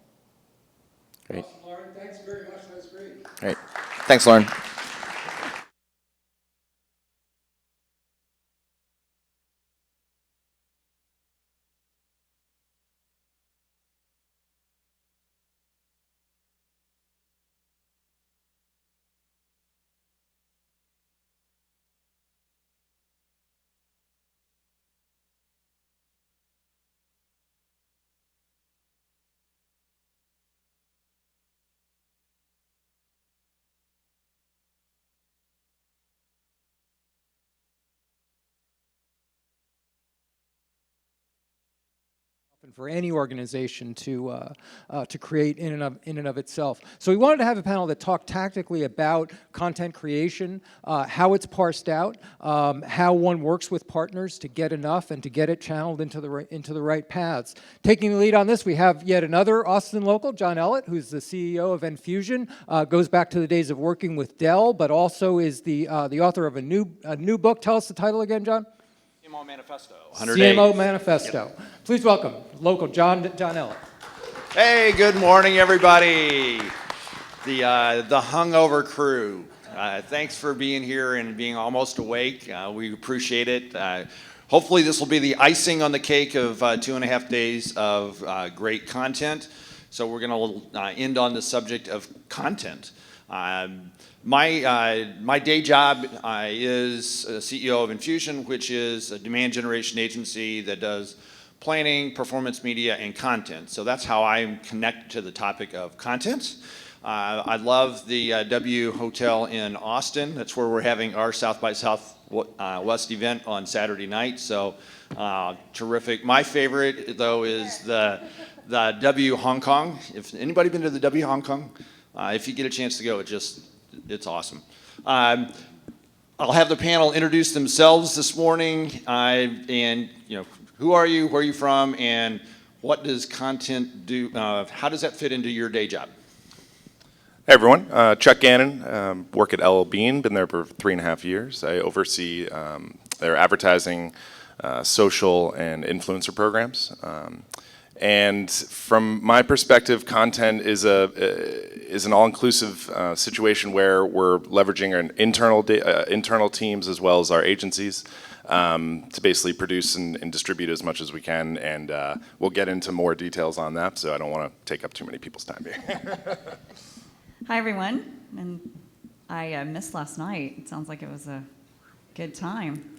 Great. Awesome, Lauren. Thanks very much. That was great. Great. Thanks, Lauren. And for any organization to create in and of itself. So we wanted to have a panel that talked tactically about content creation, how it's parsed out, how one works with partners to get enough and to get it channeled into the right paths. Taking the lead on this, we have yet another Austin local, John Ellett, who's the CEO of Enfusion. Goes back to the days of working with Dell, but also is the author of a new book. Tell us the title again, John. CMO Manifesto. CMO Manifesto. Yep. Please welcome local John Ellett. Hey, good morning, everybody. The hungover crew. Thanks for being here and being almost awake. We appreciate it. Hopefully this will be the icing on the cake of 2.5 days of great content. So we're going to end on the subject of content. My day job is CEO of Enfusion, which is a demand generation agency that does planning, performance media, and content. So that's how I'm connected to the topic of content. I love the W Hotel in Austin. That's where we're having our South by Southwest event on Saturday night. So terrific. My favorite, though, is the W Hong Kong. If anybody been to the W Hong Kong, if you get a chance to go, it's awesome. I'll have the panel introduce themselves this morning, and who are you, where are you from, and what does content do? How does that fit into your day job? Hey everyone, Chuck Gannon, work at LL Bean, been there for 3.5 years. I oversee their advertising, social, and influencer programs. And from my perspective, content is an all-inclusive situation where we're leveraging our internal teams as well as our agencies to basically produce and distribute as much as we can. And we'll get into more details on that, so I don't want to take up too many people's time here. Hi everyone, and I missed last night. It sounds like it was a good time.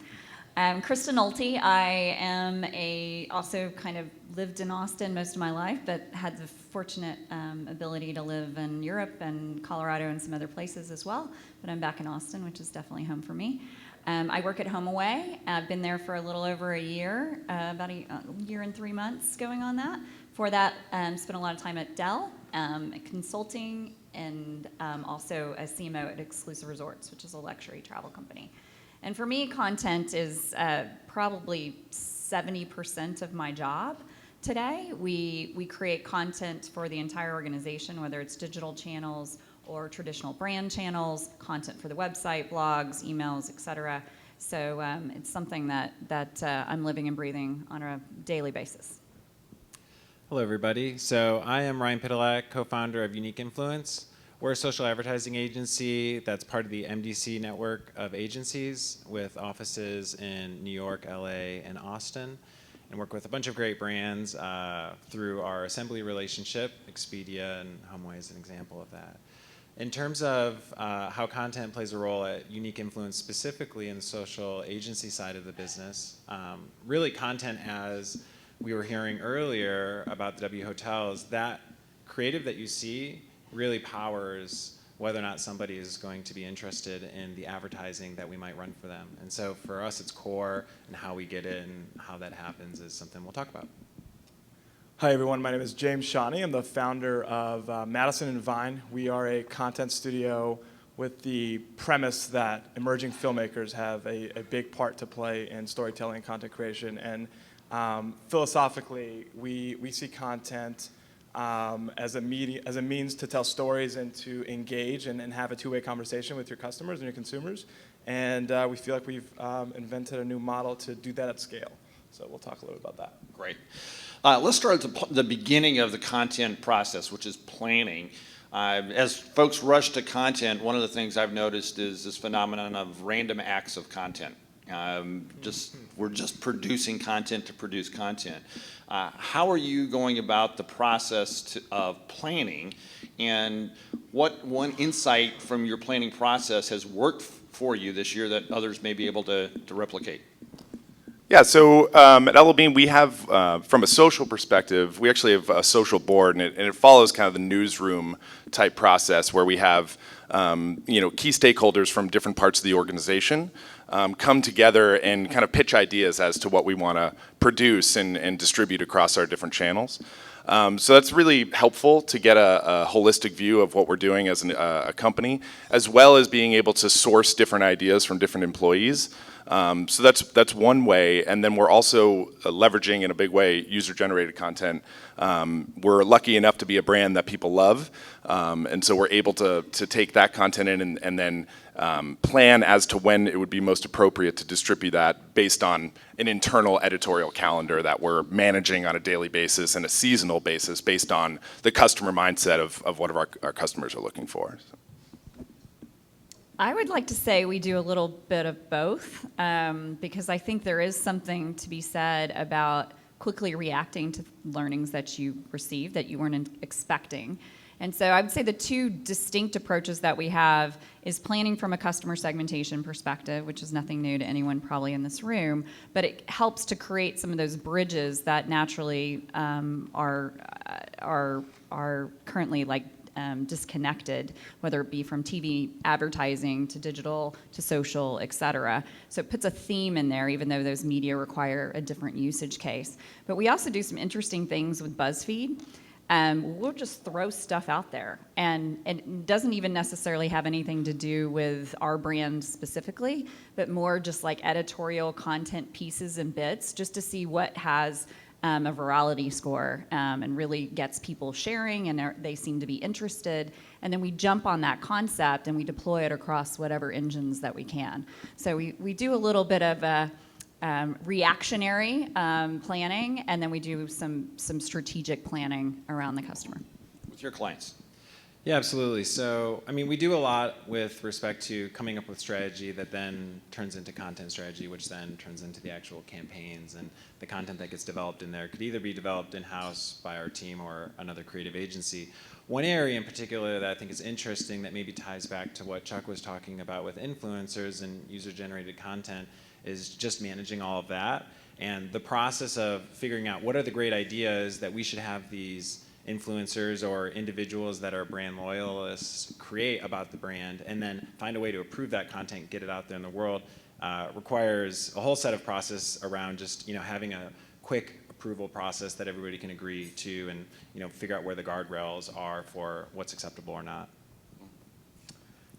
Krista Nolte. I am also kind of lived in Austin most of my life, but had the fortunate ability to live in Europe and Colorado and some other places as well. But I'm back in Austin, which is definitely home for me. I work at HomeAway. I've been there for a little over a year, about a year and 3 months going on that. For that, spent a lot of time at Dell, consulting, and also a CMO at Exclusive Resorts, which is a luxury travel company. And for me, content is probably 70% of my job today. We create content for the entire organization, whether it's digital channels or traditional brand channels, content for the website, blogs, emails, et cetera. So it's something that I'm living and breathing on a daily basis. Hello, everybody. So I am Ryan Pitalak, co-founder of Unique Influence. We're a social advertising agency that's part of the MDC network of agencies with offices in New York, LA, and Austin, and work with a bunch of great brands through our assembly relationship. Expedia and HomeAway is an example of that. In terms of how content plays a role at Unique Influence, specifically in the social agency side of the business, really content, as we were hearing earlier about the W Hotels, that creative that you see really powers whether or not somebody is going to be interested in the advertising that we might run for them. And so for us, it's core, and how we get it and how that happens is something we'll talk about. Hi everyone, my name is James Shawnee. I'm the founder of Madison and Vine. We are a content studio with the premise that emerging filmmakers have a big part to play in storytelling and content creation. And philosophically, we see content as a means to tell stories and to engage and have a two-way conversation with your customers and your consumers. And we feel like we've invented a new model to do that at scale. So we'll talk a little bit about that. Great. Let's start at the beginning of the content process, which is planning. As folks rush to content, one of the things I've noticed is this phenomenon of random acts of content. We're just producing content to produce content. How are you going about the process of planning, and what one insight from your planning process has worked for you this year that others may be able to replicate? Yeah, so at LL Bean, we have, from a social perspective, we actually have a social board, and it follows kind of the newsroom type process where we have key stakeholders from different parts of the organization come together and kind of pitch ideas as to what we want to produce and distribute across our different channels. So that's really helpful to get a holistic view of what we're doing as a company, as well as being able to source different ideas from different employees. So that's one way, and then we're also leveraging in a big way user-generated content. We're lucky enough to be a brand that people love, and so we're able to take that content in and then plan as to when it would be most appropriate to distribute that based on an internal editorial calendar that we're managing on a daily basis and a seasonal basis based on the customer mindset of what our customers are looking for. So. I would like to say we do a little bit of both, because I think there is something to be said about quickly reacting to learnings that you receive that you weren't expecting. And so I would say the two distinct approaches that we have is planning from a customer segmentation perspective, which is nothing new to anyone probably in this room, but it helps to create some of those bridges that naturally are currently like disconnected, whether it be from TV advertising to digital to social, et cetera. So it puts a theme in there, even though those media require a different usage case. But we also do some interesting things with BuzzFeed. We'll just throw stuff out there, and it doesn't even necessarily have anything to do with our brand specifically, but more just like editorial content pieces and bits, just to see what has a virality score and really gets people sharing, and they seem to be interested. And then we jump on that concept and we deploy it across whatever engines that we can. So we do a little bit of a reactionary planning, and then we do some strategic planning around the customer. With your clients? Yeah, absolutely. So, I mean, we do a lot with respect to coming up with strategy that then turns into content strategy, which then turns into the actual campaigns, and the content that gets developed in there could either be developed in-house by our team or another creative agency. One area in particular that I think is interesting that maybe ties back to what Chuck was talking about with influencers and user-generated content is just managing all of that, and the process of figuring out what are the great ideas that we should have these influencers or individuals that are brand loyalists create about the brand, and then find a way to approve that content, get it out there in the world, requires a whole set of process around just having a quick approval process that everybody can agree to, and figure out where the guardrails are for what's acceptable or not.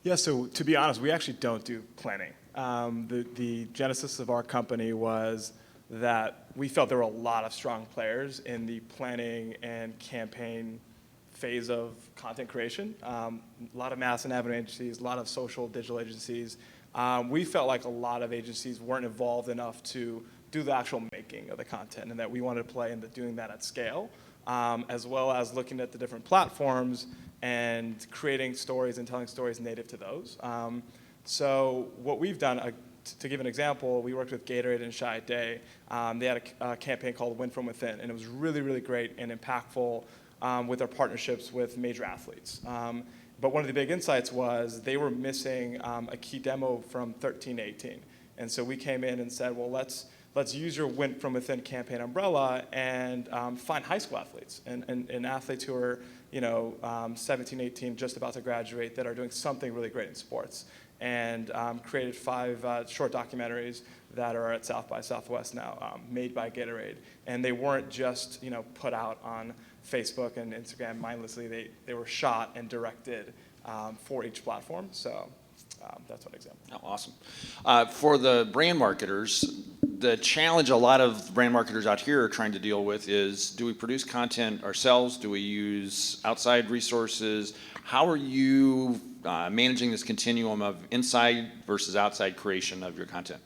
Yeah, so to be honest, we actually don't do planning. The genesis of our company was that we felt there were a lot of strong players in the planning and campaign phase of content creation. A lot of mass and advertising agencies, a lot of social digital agencies. We felt like a lot of agencies weren't involved enough to do the actual making of the content, and that we wanted to play into doing that at scale, as well as looking at the different platforms and creating stories and telling stories native to those. So what we've done, to give an example, we worked with Gatorade and Shy Day. They had a campaign called Win From Within, and it was really, really great and impactful with our partnerships with major athletes. But one of the big insights was they were missing a key demo from 13 to 18. And so we came in and said, well, let's use your Win From Within campaign umbrella and find high school athletes and athletes who are 17, 18, just about to graduate, that are doing something really great in sports. And created 5 short documentaries that are at South by Southwest now, made by Gatorade. And they weren't just put out on Facebook and Instagram mindlessly. They were shot and directed for each platform. So that's one example. Oh, awesome. For the brand marketers, the challenge a lot of brand marketers out here are trying to deal with is, do we produce content ourselves? Do we use outside resources? How are you managing this continuum of inside versus outside creation of your content?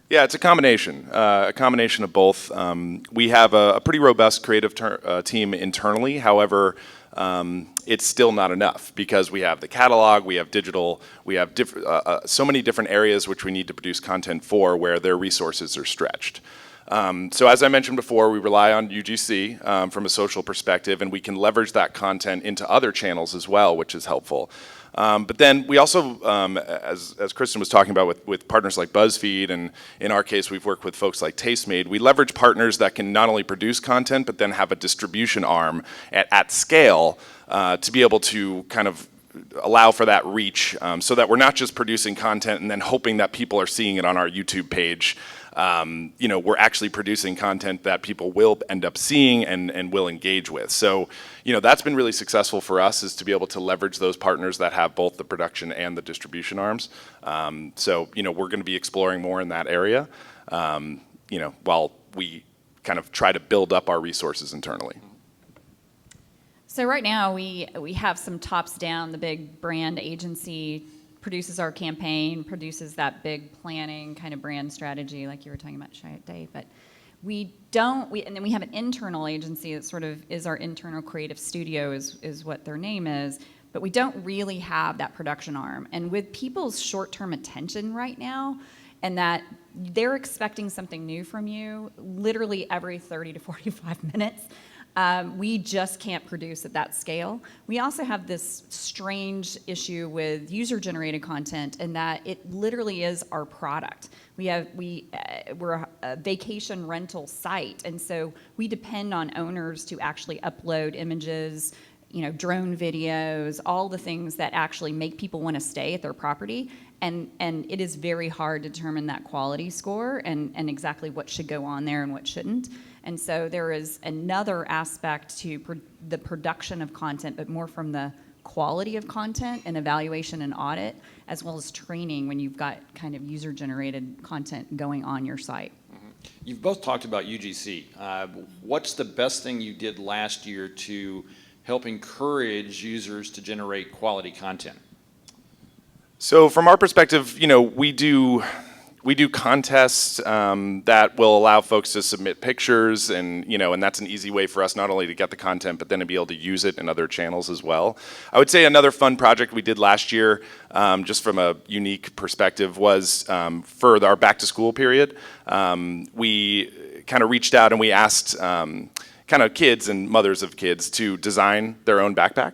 Yeah, it's a combination of both. We have a pretty robust creative team internally. However, it's still not enough because we have the catalog, we have digital, we have so many different areas which we need to produce content for where their resources are stretched. So as I mentioned before, we rely on UGC from a social perspective, and we can leverage that content into other channels as well, which is helpful. But then we also, as Kristen was talking about with partners like BuzzFeed, and in our case, we've worked with folks like Tastemade, we leverage partners that can not only produce content, but then have a distribution arm at scale to be able to kind of allow for that reach so that we're not just producing content and then hoping that people are seeing it on our YouTube page. We're actually producing content that people will end up seeing and will engage with. So, that's been really successful for us, is to be able to leverage those partners that have both the production and the distribution arms. So, we're going to be exploring more in that area, while we kind of try to build up our resources internally. So right now we have some tops down. The big brand agency produces our campaign, produces that big planning kind of brand strategy like you were talking about, Shy Day. But and then we have an internal agency that sort of is our internal creative studio is what their name is. But we don't really have that production arm. And with people's short-term attention right now, and that they're expecting something new from you literally every 30 to 45 minutes, We just can't produce at that scale. We also have this strange issue with user-generated content in that it literally is our product. We're a vacation rental site, and so we depend on owners to actually upload images, drone videos, all the things that actually make people want to stay at their property. And it is very hard to determine that quality score and exactly what should go on there and what shouldn't. And so there is another aspect to the production of content, but more from the quality of content and evaluation and audit, as well as training when you've got kind of user-generated content going on your site. You've both talked about UGC. What's the best thing you did last year to help encourage users to generate quality content? So from our perspective, we do contests that will allow folks to submit pictures, and that's an easy way for us not only to get the content, but then to be able to use it in other channels as well. I would say another fun project we did last year, just from a unique perspective, was for our back to school period. We kind of reached out and we asked kind of kids and mothers of kids to design their own backpack.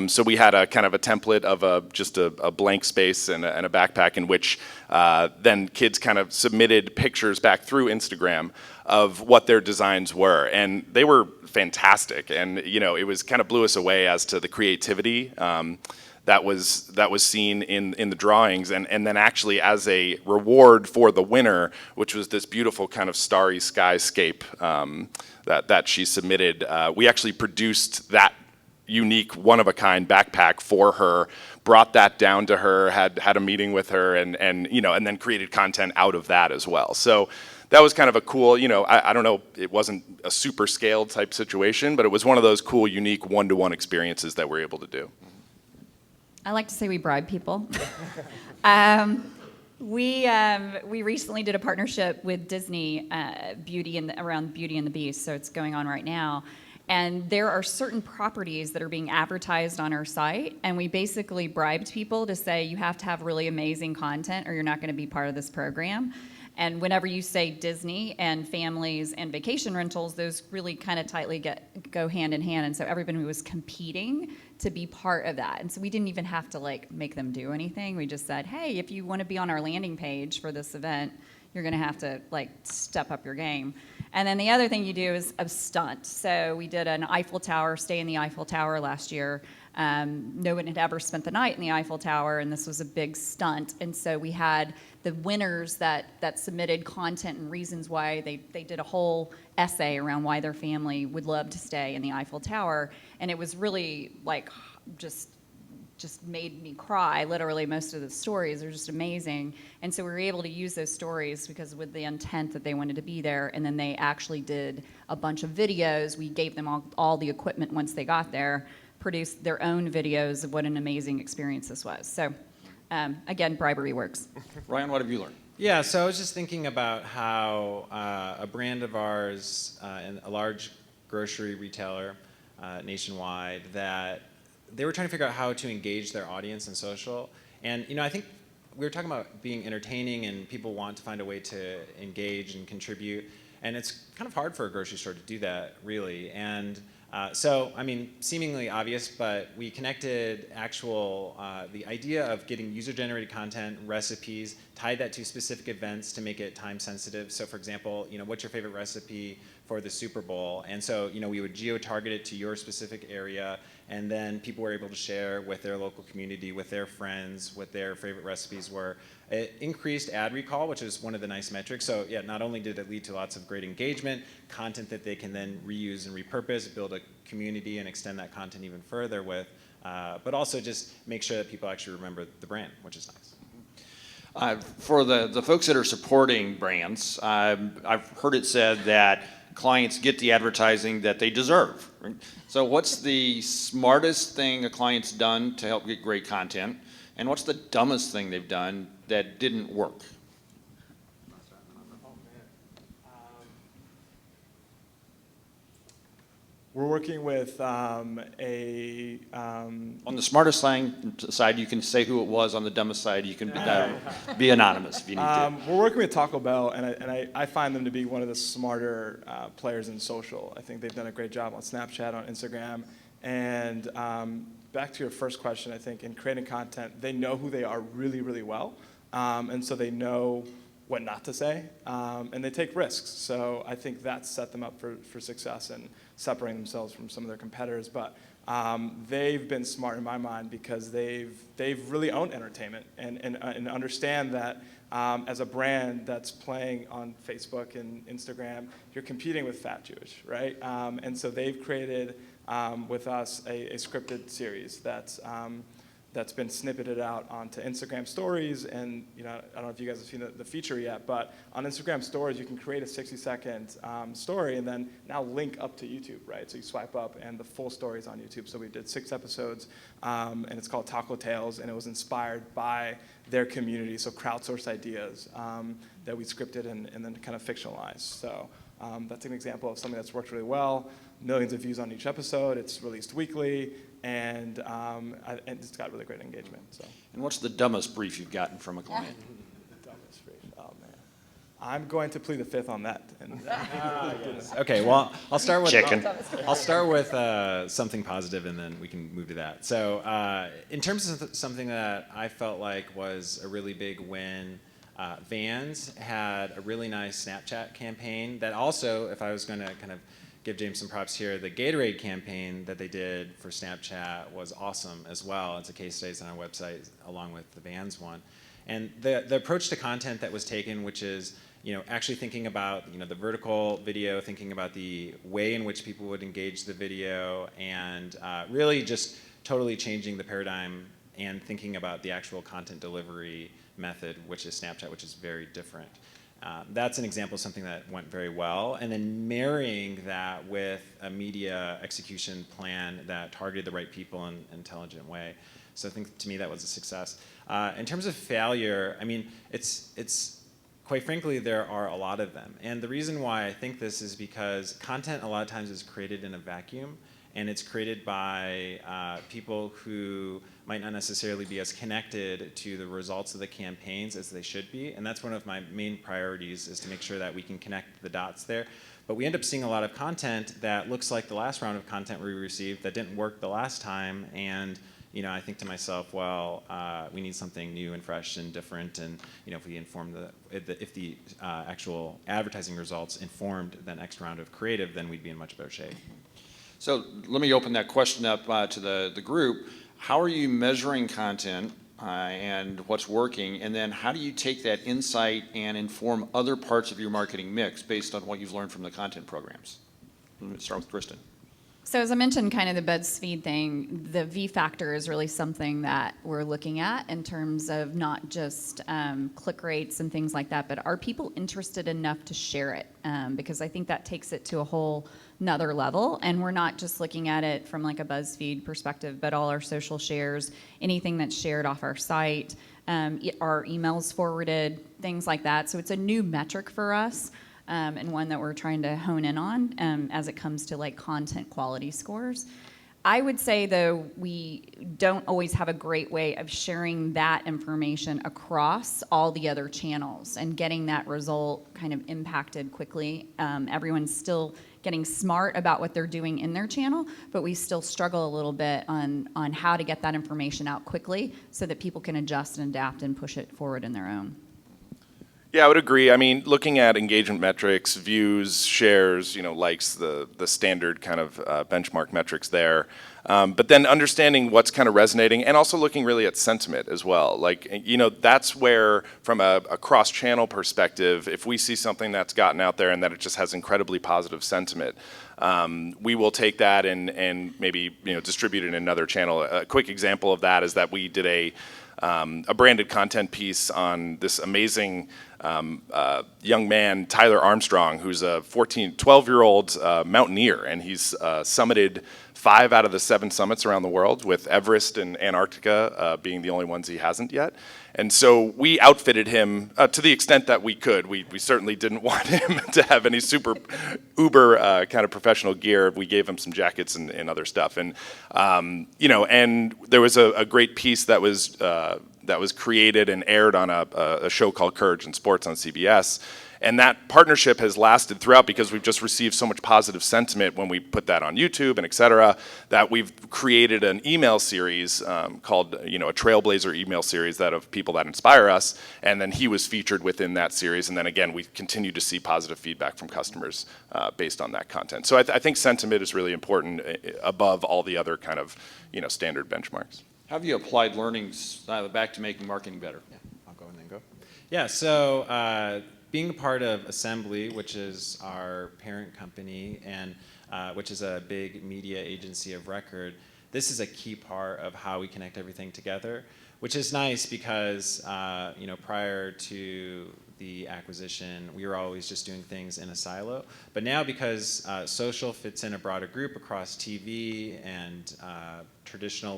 So we had a kind of a template of just a blank space and a backpack in which then kids kind of submitted pictures back through Instagram of what their designs were, and they were fantastic. And it was kind of blew us away as to the creativity that was seen in the drawings, and then actually as a reward for the winner, which was this beautiful kind of starry skyscape that she submitted, we actually produced that unique, one-of-a-kind backpack for her, brought that down to her, had a meeting with her, and then created content out of that as well. So that was kind of a cool, I don't know, it wasn't a super scaled type situation, but it was one of those cool, unique one-to-one experiences that we're able to do. I like to say we bribe people. We recently did a partnership with Disney around Beauty and the Beast, so it's going on right now. And there are certain properties that are being advertised on our site, and we basically bribed people to say, you have to have really amazing content or you're not going to be part of this program. And whenever you say Disney and families and vacation rentals, those really kind of tightly go hand in hand. And so everybody was competing to be part of that. And so we didn't even have to make them do anything. We just said, hey, if you want to be on our landing page for this event, you're going to have to step up your game. And then the other thing you do is a stunt. So we did an Eiffel Tower, stay in the Eiffel Tower last year. No one had ever spent the night in the Eiffel Tower, and this was a big stunt. And so we had the winners that submitted content and reasons why they did a whole essay around why their family would love to stay in the Eiffel Tower. And it was really just made me cry. Literally, most of the stories are just amazing. And so we were able to use those stories because with the intent that they wanted to be there, and then they actually did a bunch of videos. We gave them all the equipment once they got there, produced their own videos of what an amazing experience this was. So again, bribery works. Ryan, what have you learned? Yeah, so I was just thinking about how a brand of ours, and a large grocery retailer nationwide, that they were trying to figure out how to engage their audience in social. And I think we were talking about being entertaining, and people want to find a way to engage and contribute. And it's kind of hard for a grocery store to do that, really. And so, seemingly obvious, but we connected the idea of getting user-generated content, recipes, tied that to specific events to make it time sensitive. So for example, what's your favorite recipe for the Super Bowl? And so, we would geo-target it to your specific area, and then people were able to share with their local community, with their friends, what their favorite recipes were. It increased ad recall, which is one of the nice metrics. So yeah, not only did it lead to lots of great engagement, content that they can then reuse and repurpose, build a community and extend that content even further with, but also just make sure that people actually remember the brand, which is nice. For the folks that are supporting brands, I've heard it said that clients get the advertising that they deserve. Right? So what's the smartest thing a client's done to help get great content? And what's the dumbest thing they've done that didn't work? we're working with On the smarter side, you can say who it was. On the dumbest side, you can be anonymous if you need to. we're working with Taco Bell, and I find them to be one of the smarter players in social. I think they've done a great job on Snapchat, on Instagram, and back to your first question, I think in creating content, they know who they are really, really well, and so they know what not to say, and they take risks. So I think that's set them up for success and separating themselves from some of their competitors. But they've been smart in my mind because they've really owned entertainment and understand that as a brand that's playing on Facebook and Instagram, you're competing with Fat Jewish, right? And so they've created with us a scripted series that's been snippeted out onto Instagram stories. And I don't know if you guys have seen the feature yet, but on Instagram stories, you can create a 60-second story and then now link up to YouTube, right? So you swipe up and the full story is on YouTube. So we did 6 episodes, and it's called Taco Tales, and it was inspired by their community, so crowdsourced ideas that we scripted and then kind of fictionalized. So that's an example of something that's worked really well. Millions of views on each episode. It's released weekly, and it's got really great engagement. So. And what's the dumbest brief you've gotten from a client? The dumbest brief. Oh man, I'm going to plead the fifth on that. And Okay, well, I'll start with Chicken. I'll start with something positive, and then we can move to that. So, in terms of something that I felt like was a really big win, Vans had a really nice Snapchat campaign that also, if I was going to kind of give James some props here, the Gatorade campaign that they did for Snapchat was awesome as well. It's a case study on our website along with the Vans one. And the approach to content that was taken, which is actually thinking about the vertical video, thinking about the way in which people would engage the video, and really just totally changing the paradigm and thinking about the actual content delivery method, which is Snapchat, which is very different. That's an example of something that went very well. And then marrying that with a media execution plan that targeted the right people in an intelligent way. So I think to me that was a success. In terms of failure, I mean, it's quite frankly, there are a lot of them. And the reason why I think this is because content a lot of times is created in a vacuum, and it's created by people who might not necessarily be as connected to the results of the campaigns as they should be. And that's one of my main priorities, is to make sure that we can connect the dots there. But we end up seeing a lot of content that looks like the last round of content we received that didn't work the last time. And I think to myself, well, we need something new and fresh and different. And if we inform if the actual advertising results informed the next round of creative, then we'd be in much better shape. So let me open that question up to the group. How are you measuring content and what's working? And then how do you take that insight and inform other parts of your marketing mix based on what you've learned from the content programs? Let me start with Kristen. So as I mentioned, kind of the BuzzFeed thing, the V factor is really something that we're looking at in terms of not just click rates and things like that, but are people interested enough to share it? Because I think that takes it to a whole another level, and we're not just looking at it from like a BuzzFeed perspective, but all our social shares, anything that's shared off our site, our emails forwarded, things like that. So it's a new metric for us. And one that we're trying to hone in on as it comes to like content quality scores. I would say though, we don't always have a great way of sharing that information across all the other channels and getting that result kind of impacted quickly. Everyone's still getting smart about what they're doing in their channel, but we still struggle a little bit on how to get that information out quickly so that people can adjust and adapt and push it forward in their own. Yeah, I would agree. I mean, looking at engagement metrics, views, shares, likes, the standard kind of benchmark metrics there. But then understanding what's kind of resonating, and also looking really at sentiment as well. Like, that's where, from a cross-channel perspective, if we see something that's gotten out there and that it just has incredibly positive sentiment, we will take that and maybe distribute it in another channel. A quick example of that is that we did a branded content piece on this amazing young man, Tyler Armstrong, who's a 12-year-old mountaineer, and he's summited 5 out of the 7 summits around the world, with Everest and Antarctica being the only ones he hasn't yet. And so we outfitted him to the extent that we could. We certainly didn't want him to have any super uber kind of professional gear. We gave him some jackets and other stuff. And and there was a great piece that was created and aired on a show called Courage in Sports on CBS. And that partnership has lasted throughout because we've just received so much positive sentiment when we put that on YouTube and et cetera, that we've created an email series called, a Trailblazer email series of people that inspire us. And then he was featured within that series. And then again, we continue to see positive feedback from customers based on that content. So I think sentiment is really important above all the other kind of, standard benchmarks. How have you applied learnings back to making marketing better? Yeah, I'll go and then go. Yeah, so being a part of Assembly, which is our parent company and which is a big media agency of record, this is a key part of how we connect everything together, which is nice because prior to the acquisition, we were always just doing things in a silo. But now because social fits in a broader group across TV and traditional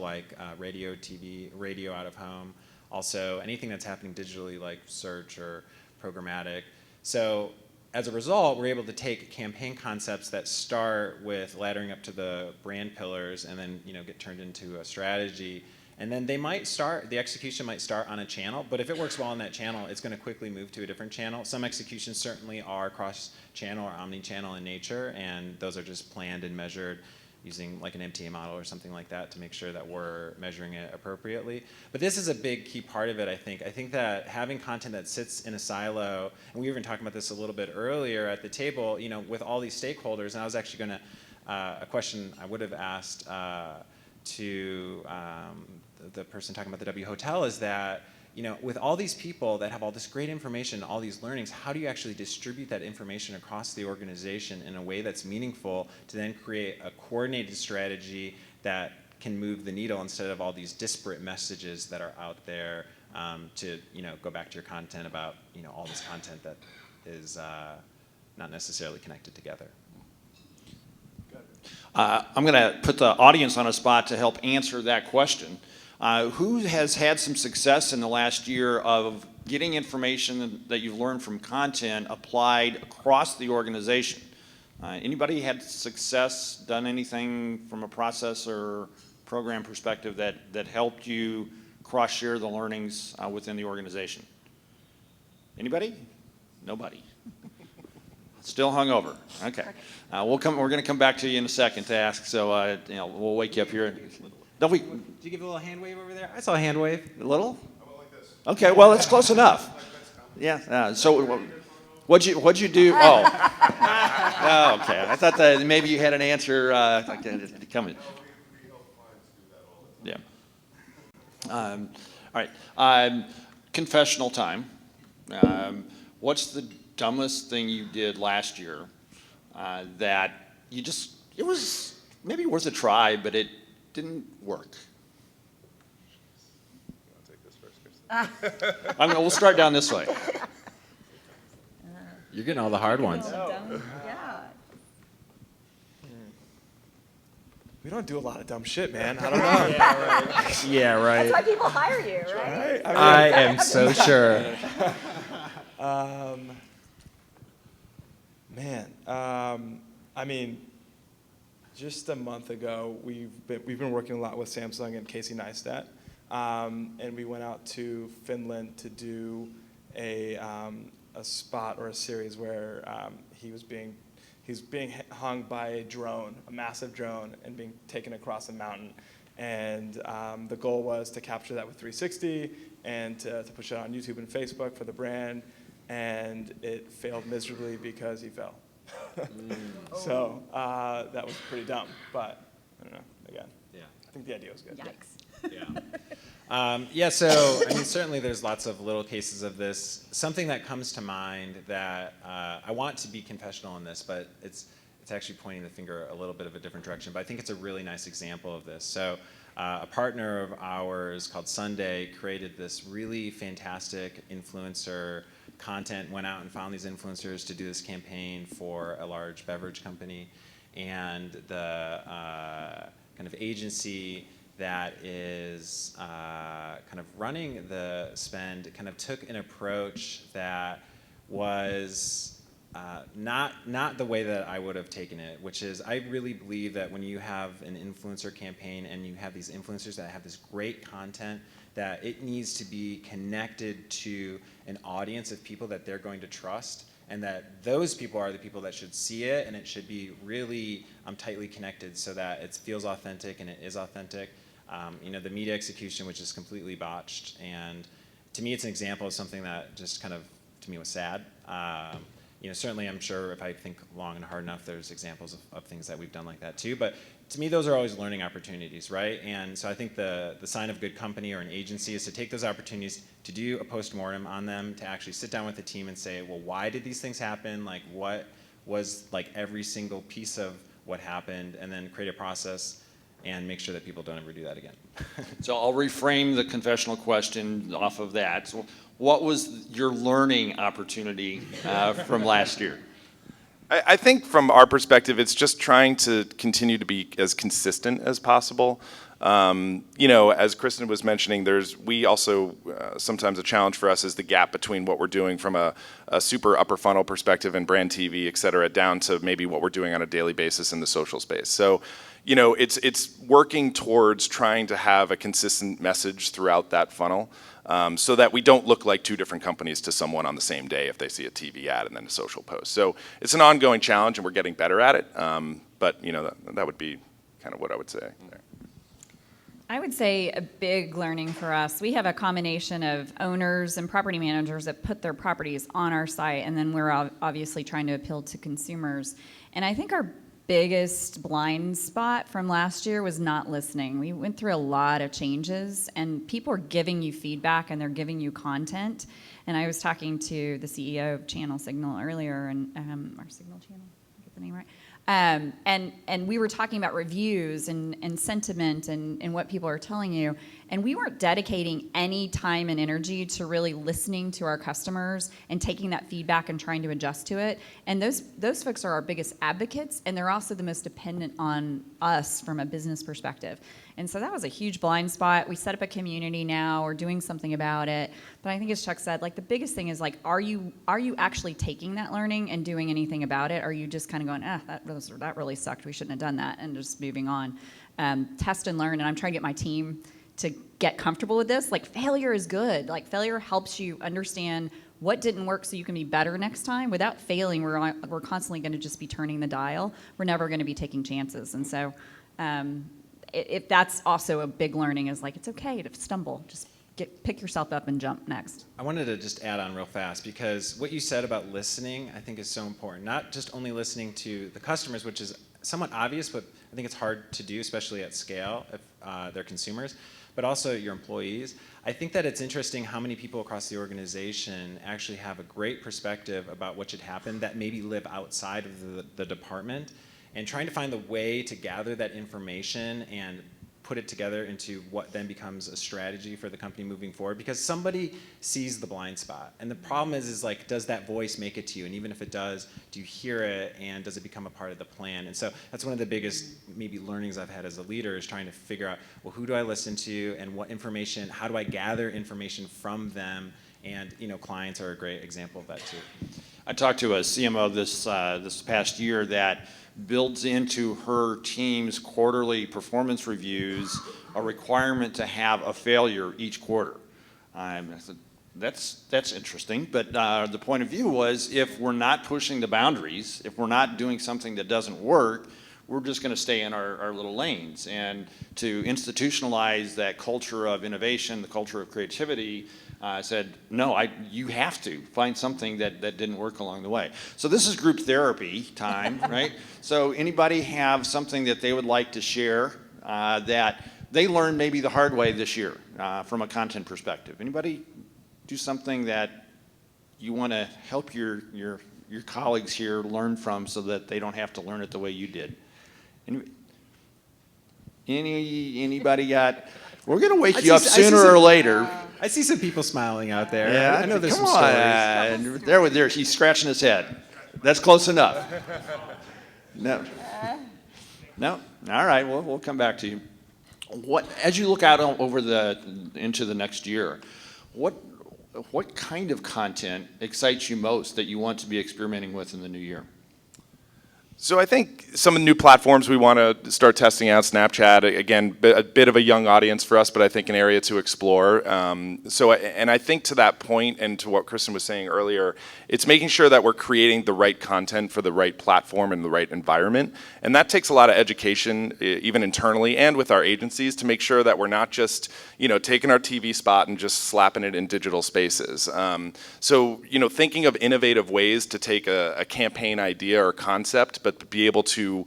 radio, TV, radio out of home, also anything that's happening digitally like search or programmatic. So as a result, we're able to take campaign concepts that start with laddering up to the brand pillars and then get turned into a strategy. And then the execution might start on a channel, but if it works well on that channel, it's going to quickly move to a different channel. Some executions certainly are cross-channel or omni-channel in nature, and those are just planned and measured using like an MTA model or something like that to make sure that we're measuring it appropriately. But this is a big key part of it, I think. I think that having content that sits in a silo, and we were even talking about this a little bit earlier at the table, with all these stakeholders, and I was actually going to, a question I would have asked to the person talking about the W Hotel is that, with all these people that have all this great information, all these learnings, how do you actually distribute that information across the organization in a way that's meaningful to then create a coordinated strategy that can move the needle instead of all these disparate messages that are out there to, go back to your content about, all this content that is not necessarily connected together. I'm going to put the audience on a spot to help answer that question. Who has had some success in the last year of getting information that you've learned from content applied across the organization? Anybody had success, done anything from a process or program perspective that helped you cross-share the learnings within the organization? Anybody? Nobody. Still hungover. Okay. We're going to come back to you in a second to ask, so we'll wake you up here. Don't we? Did you give a little hand wave over there? I saw a hand wave. A little? Okay, well, that's close enough. Yeah. So what'd you do? Oh. Oh, okay. I thought that maybe you had an answer coming. Yeah. All right. Confessional time. What's the dumbest thing you did last year that it was maybe worth a try, but it didn't work? We'll start down this way. You're getting all the hard ones. Yeah. We don't do a lot of dumb shit, man. I don't know. Yeah, right. That's why people hire you, right? I am so sure. Just a month ago, we've been working a lot with Samsung and Casey Neistat, and we went out to Finland to do a spot or a series where he was being hung by a drone, a massive drone, and being taken across a mountain. And the goal was to capture that with 360 and to push it on YouTube and Facebook for the brand. And it failed miserably because he fell. So that was pretty dumb, but I don't know, again, Yeah. I think the idea was good. Yikes. Yeah. So certainly there's lots of little cases of this. Something that comes to mind that I want to be confessional in this, but it's actually pointing the finger a little bit of a different direction. But I think it's a really nice example of this. So a partner of ours called Sunday created this really fantastic influencer content, went out and found these influencers to do this campaign for a large beverage company. And the kind of agency that is kind of running the spend kind of took an approach that was not the way that I would have taken it, which is I really believe that when you have an influencer campaign and you have these influencers that have this great content, that it needs to be connected to an audience of people that they're going to trust, and that those people are the people that should see it, and it should be really tightly connected so that it feels authentic and it is authentic. The media execution, which is completely botched, and to me it's an example of something that just kind of, to me, was sad. Certainly I'm sure if I think long and hard enough, there's examples of things that we've done like that too, but to me those are always learning opportunities, right? And so I think the sign of a good company or an agency is to take those opportunities to do a post-mortem on them, to actually sit down with the team and say, well, why did these things happen? Like, what was like every single piece of what happened, and then create a process and make sure that people don't ever do that again. So I'll reframe the confessional question off of that. So what was your learning opportunity from last year? I think from our perspective, it's just trying to continue to be as consistent as possible. As Kristen was mentioning, we also, sometimes a challenge for us is the gap between what we're doing from a super upper funnel perspective and brand TV, et cetera, down to maybe what we're doing on a daily basis in the social space. So, it's working towards trying to have a consistent message throughout that funnel, so that we don't look like two different companies to someone on the same day if they see a TV ad and then a social post. So it's an ongoing challenge, and we're getting better at it. But that would be kind of what I would say there. I would say a big learning for us, we have a combination of owners and property managers that put their properties on our site, and then we're obviously trying to appeal to consumers. And I think our biggest blind spot from last year was not listening. We went through a lot of changes, and people are giving you feedback and they're giving you content. And I was talking to the CEO of Channel Signal earlier, and our Signal channel, I get the name right. And we were talking about reviews and sentiment and what people are telling you, and we weren't dedicating any time and energy to really listening to our customers and taking that feedback and trying to adjust to it. And those folks are our biggest advocates, and they're also the most dependent on us from a business perspective. And so that was a huge blind spot. We set up a community now. We're doing something about it. But I think, as Chuck said, like, the biggest thing is, like, are you actually taking that learning and doing anything about it? Or are you just kind of going, that really sucked, we shouldn't have done that, and just moving on? Test and learn. And I'm trying to get my team to get comfortable with this. Like, failure is good. Like, failure helps you understand what didn't work so you can be better next time. Without failing, we're constantly going to just be turning the dial. We're never going to be taking chances. And so if that's also a big learning, is like, it's okay to stumble. Just pick yourself up and jump next. I wanted to just add on real fast, because what you said about listening, I think, is so important. Not just only listening to the customers, which is somewhat obvious, but I think it's hard to do, especially at scale if they're consumers, but also your employees. I think that it's interesting how many people across the organization actually have a great perspective about what should happen that maybe live outside of the department, and trying to find the way to gather that information and put it together into what then becomes a strategy for the company moving forward, because somebody sees the blind spot. And the problem is like, does that voice make it to you? And even if it does, do you hear it, and does it become a part of the plan? And so that's one of the biggest maybe learnings I've had as a leader, is trying to figure out, well, who do I listen to, and what information, how do I gather information from them? And clients are a great example of that too. I talked to a CMO this past year that builds into her team's quarterly performance reviews a requirement to have a failure each quarter. I said, that's interesting, but the point of view was, if we're not pushing the boundaries, if we're not doing something that doesn't work, we're just going to stay in our little lanes. And to institutionalize that culture of innovation, the culture of creativity, said, no, you have to find something that didn't work along the way. So this is group therapy time, right? So anybody have something that they would like to share that they learned maybe the hard way this year from a content perspective? Anybody do something that you want to help your colleagues here learn from, so that they don't have to learn it the way you did? Anybody got? We're going to wake you up sooner or later. I see some people smiling out there. Yeah, I know there's come some on. stories. There, he's scratching his head. That's close enough. No. No. All right. Well, we'll come back to you. As you look out into the next year, what kind of content excites you most that you want to be experimenting with in the new year? So I think some of the new platforms we want to start testing out, Snapchat, again, a bit of a young audience for us, but I think an area to explore. And I think to that point and to what Kristen was saying earlier, it's making sure that we're creating the right content for the right platform and the right environment. And that takes a lot of education, even internally and with our agencies, to make sure that we're not just, taking our TV spot and just slapping it in digital spaces. So, thinking of innovative ways to take a campaign idea or concept, but be able to,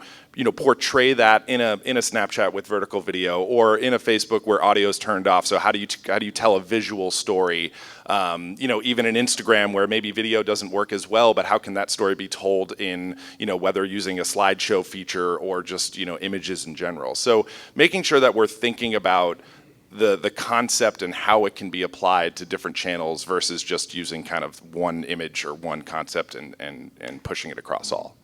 portray that in a Snapchat with vertical video, or in a Facebook where audio is turned off. So how do you tell a visual story? Even in Instagram where maybe video doesn't work as well, but how can that story be told in, whether using a slideshow feature or just, images in general. So making sure that we're thinking about the concept and how it can be applied to different channels versus just using kind of one image or one concept and pushing it across all.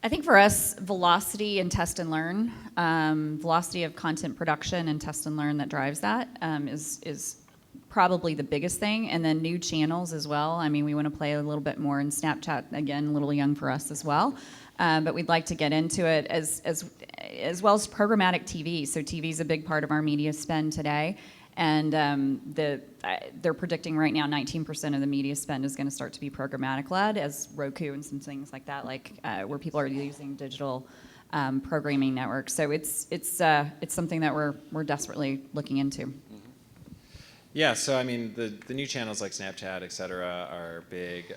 I think for us, velocity and test and learn, velocity of content production and test and learn that drives that is probably the biggest thing. And then new channels as well. I mean, we want to play a little bit more in Snapchat, again, a little young for us as well. But we'd like to get into it as well as programmatic TV. So TV is a big part of our media spend today. And they're predicting right now 19% of the media spend is going to start to be programmatic led, as Roku and some things like that, where people are using digital programming networks. So it's something that we're desperately looking into. Yeah, so I mean, the new channels like Snapchat, et cetera, are big.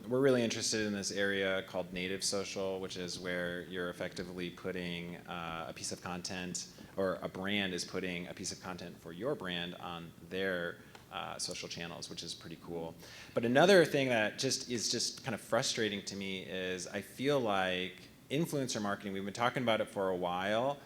We're really interested in this area called native social, which is where you're effectively putting a piece of content, or a brand is putting a piece of content for your brand on their social channels, which is pretty cool. But another thing that is just kind of frustrating to me is I feel like influencer marketing, we've been talking about it for a while,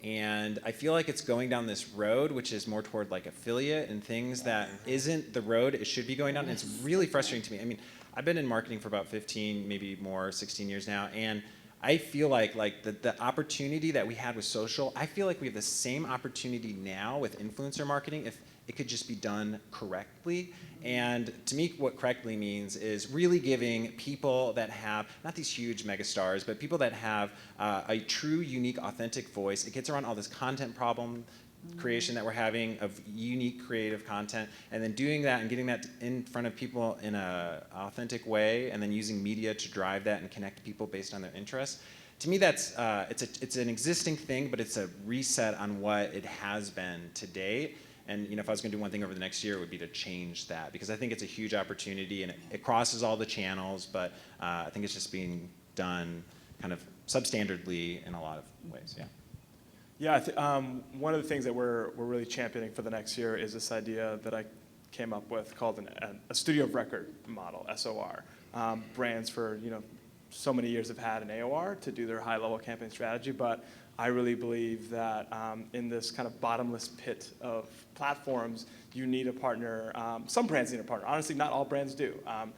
and I feel like it's going down this road, which is more toward like affiliate and things that isn't the road it should be going down. And it's really frustrating to me. I mean, I've been in marketing for about 15, maybe more, 16 years now, and I feel like the opportunity that we had with social, I feel like we have the same opportunity now with influencer marketing if it could just be done correctly. And to me, what correctly means is really giving people that have, not these huge megastars, but people that have a true, unique, authentic voice. It gets around all this content problem creation that we're having of unique creative content, and then doing that and getting that in front of people in an authentic way, and then using media to drive that and connect people based on their interests. To me, that's it's an existing thing, but it's a reset on what it has been to date. And if I was going to do one thing over the next year, it would be to change that, because I think it's a huge opportunity and it crosses all the channels, but I think it's just being done kind of substandardly in a lot of ways. Yeah. Yeah, one of the things that we're really championing for the next year is this idea that I came up with called a studio of record model, SOR. Brands for so many years have had an AOR to do their high-level campaign strategy, but I really believe that in this kind of bottomless pit of platforms, you need a partner. Some brands need a partner. Honestly, not all brands do. I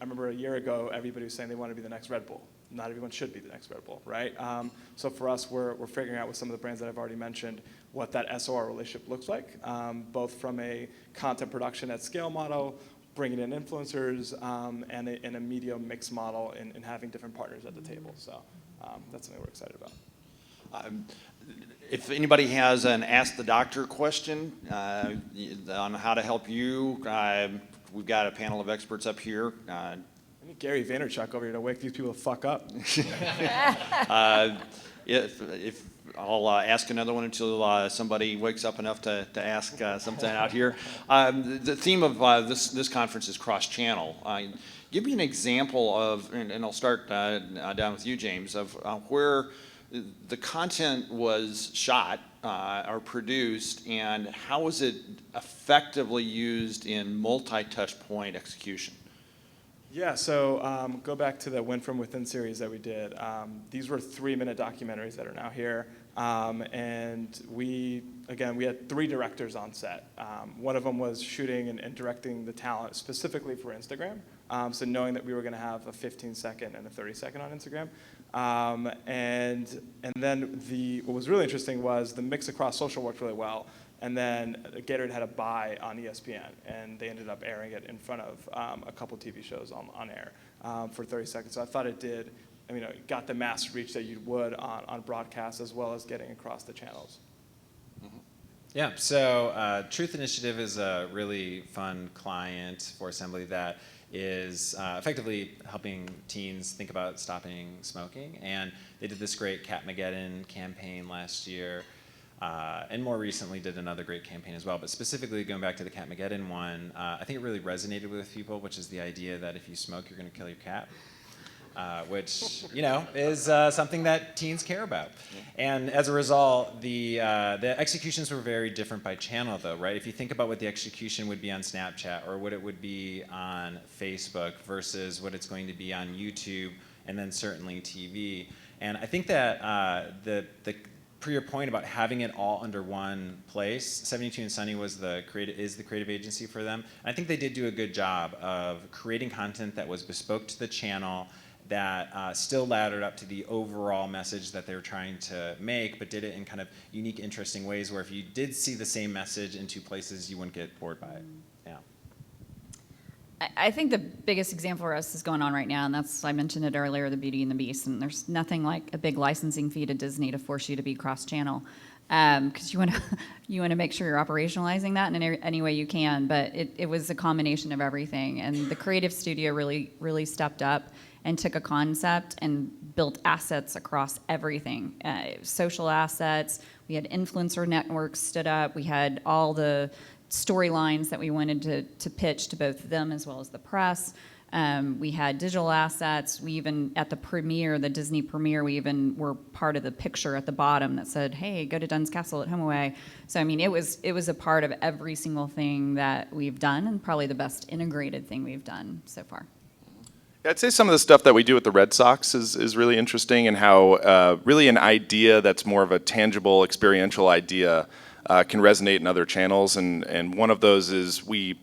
remember a year ago, everybody was saying they want to be the next Red Bull. Not everyone should be the next Red Bull, right? So for us, we're figuring out with some of the brands that I've already mentioned what that SOR relationship looks like, both from a content production at scale model, bringing in influencers, and a media mix model in having different partners at the table. So that's something we're excited about. If anybody has an Ask the Doctor question on how to help you, we've got a panel of experts up here. I need Gary Vaynerchuk over here to wake these people the fuck up. If I'll ask another one until somebody wakes up enough to ask something out here. The theme of this conference is cross-channel. Give me an example of, and I'll start down with you, James, of where the content was shot or produced, and how was it effectively used in multi-touch point execution? Yeah, so go back to the Win From Within series that we did. These were 3-minute documentaries that are now here. And we had 3 directors on set. One of them was shooting and directing the talent specifically for Instagram. So knowing that we were going to have a 15-second and a 30-second on Instagram. And then what was really interesting was the mix across social worked really well. And then Gatorade had a buy on ESPN, and they ended up airing it in front of a couple TV shows on air for 30 seconds. So I thought it did. I mean, it got the mass reach that you would on broadcast, as well as getting across the channels. Yeah, so Truth Initiative is a really fun client for Assembly that is effectively helping teens think about stopping smoking. And they did this great Catmageddon campaign last year, and more recently did another great campaign as well. But specifically going back to the Catmageddon one, I think it really resonated with people, which is the idea that if you smoke, you're going to kill your cat. Which, you know, is something that teens care about. And as a result, the executions were very different by channel, though, right? If you think about what the execution would be on Snapchat or what it would be on Facebook versus what it's going to be on YouTube and then certainly TV. And I think that per your point about having it all under one place, 72 and Sunny is the creative agency for them. And I think they did do a good job of creating content that was bespoke to the channel, that still laddered up to the overall message that they were trying to make, but did it in kind of unique, interesting ways where if you did see the same message in 2 places, you wouldn't get bored by it. Yeah. I think the biggest example for us is going on right now, and that's, I mentioned it earlier, the Beauty and the Beast, and there's nothing like a big licensing fee to Disney to force you to be cross-channel, because you want to make sure you're operationalizing that in any way you can, but it was a combination of everything, and the creative studio really stepped up and took a concept and built assets across everything. Social assets, we had influencer networks stood up, we had all the storylines that we wanted to pitch to both them as well as the press. We had digital assets. We even, at the premiere, the Disney premiere, we even were part of the picture at the bottom that said, hey, go to Dunn's Castle at HomeAway. So, I mean, it was a part of every single thing that we've done, and probably the best integrated thing we've done so far. I'd say some of the stuff that we do with the Red Sox is really interesting, and how really an idea that's more of a tangible, experiential idea can resonate in other channels. And one of those is one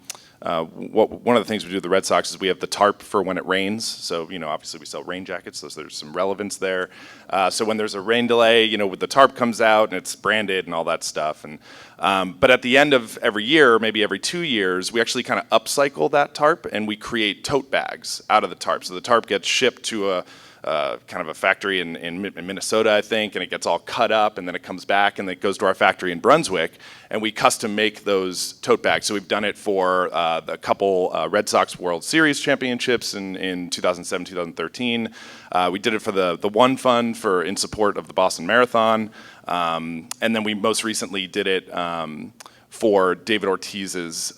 of the things we do with the Red Sox is we have the tarp for when it rains. So, you know, obviously we sell rain jackets, so there's some relevance there. So when there's a rain delay, you know, the tarp comes out and it's branded and all that stuff. And but at the end of every year, maybe every 2 years, we actually kind of upcycle that tarp and we create tote bags out of the tarp. So the tarp gets shipped to a kind of a factory in Minnesota, I think, and it gets all cut up, and then it comes back and it goes to our factory in Brunswick, and we custom make those tote bags. So we've done it for a couple Red Sox World Series championships in 2007, 2013. We did it for the One Fund in support of the Boston Marathon, and then we most recently did it for David Ortiz's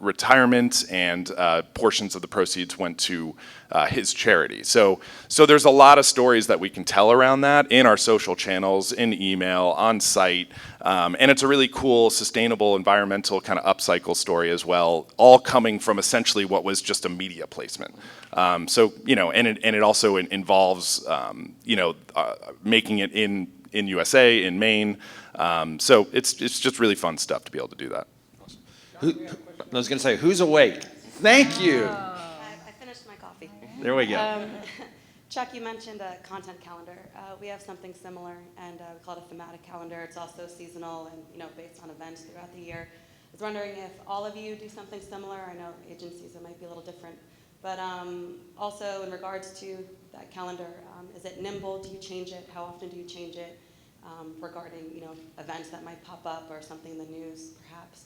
retirement, and portions of the proceeds went to his charity. So there's a lot of stories that we can tell around that in our social channels, in email, on site, and it's a really cool, sustainable, environmental kind of upcycle story as well, all coming from essentially what was just a media placement. So, you know, and it also involves, you know, making it in USA, in Maine. So it's just really fun stuff to be able to do that. I was going to say, who's awake? Thank you. I finished my coffee. There we go. Chuck, you mentioned a content calendar. We have something similar, and we call it a thematic calendar. It's also seasonal and, you know, based on events throughout the year. I was wondering if all of you do something similar. I know agencies, it might be a little different. But also in regards to that calendar, is it nimble? Do you change it? How often do you change it? Regarding, you know, events that might pop up or something in the news, perhaps,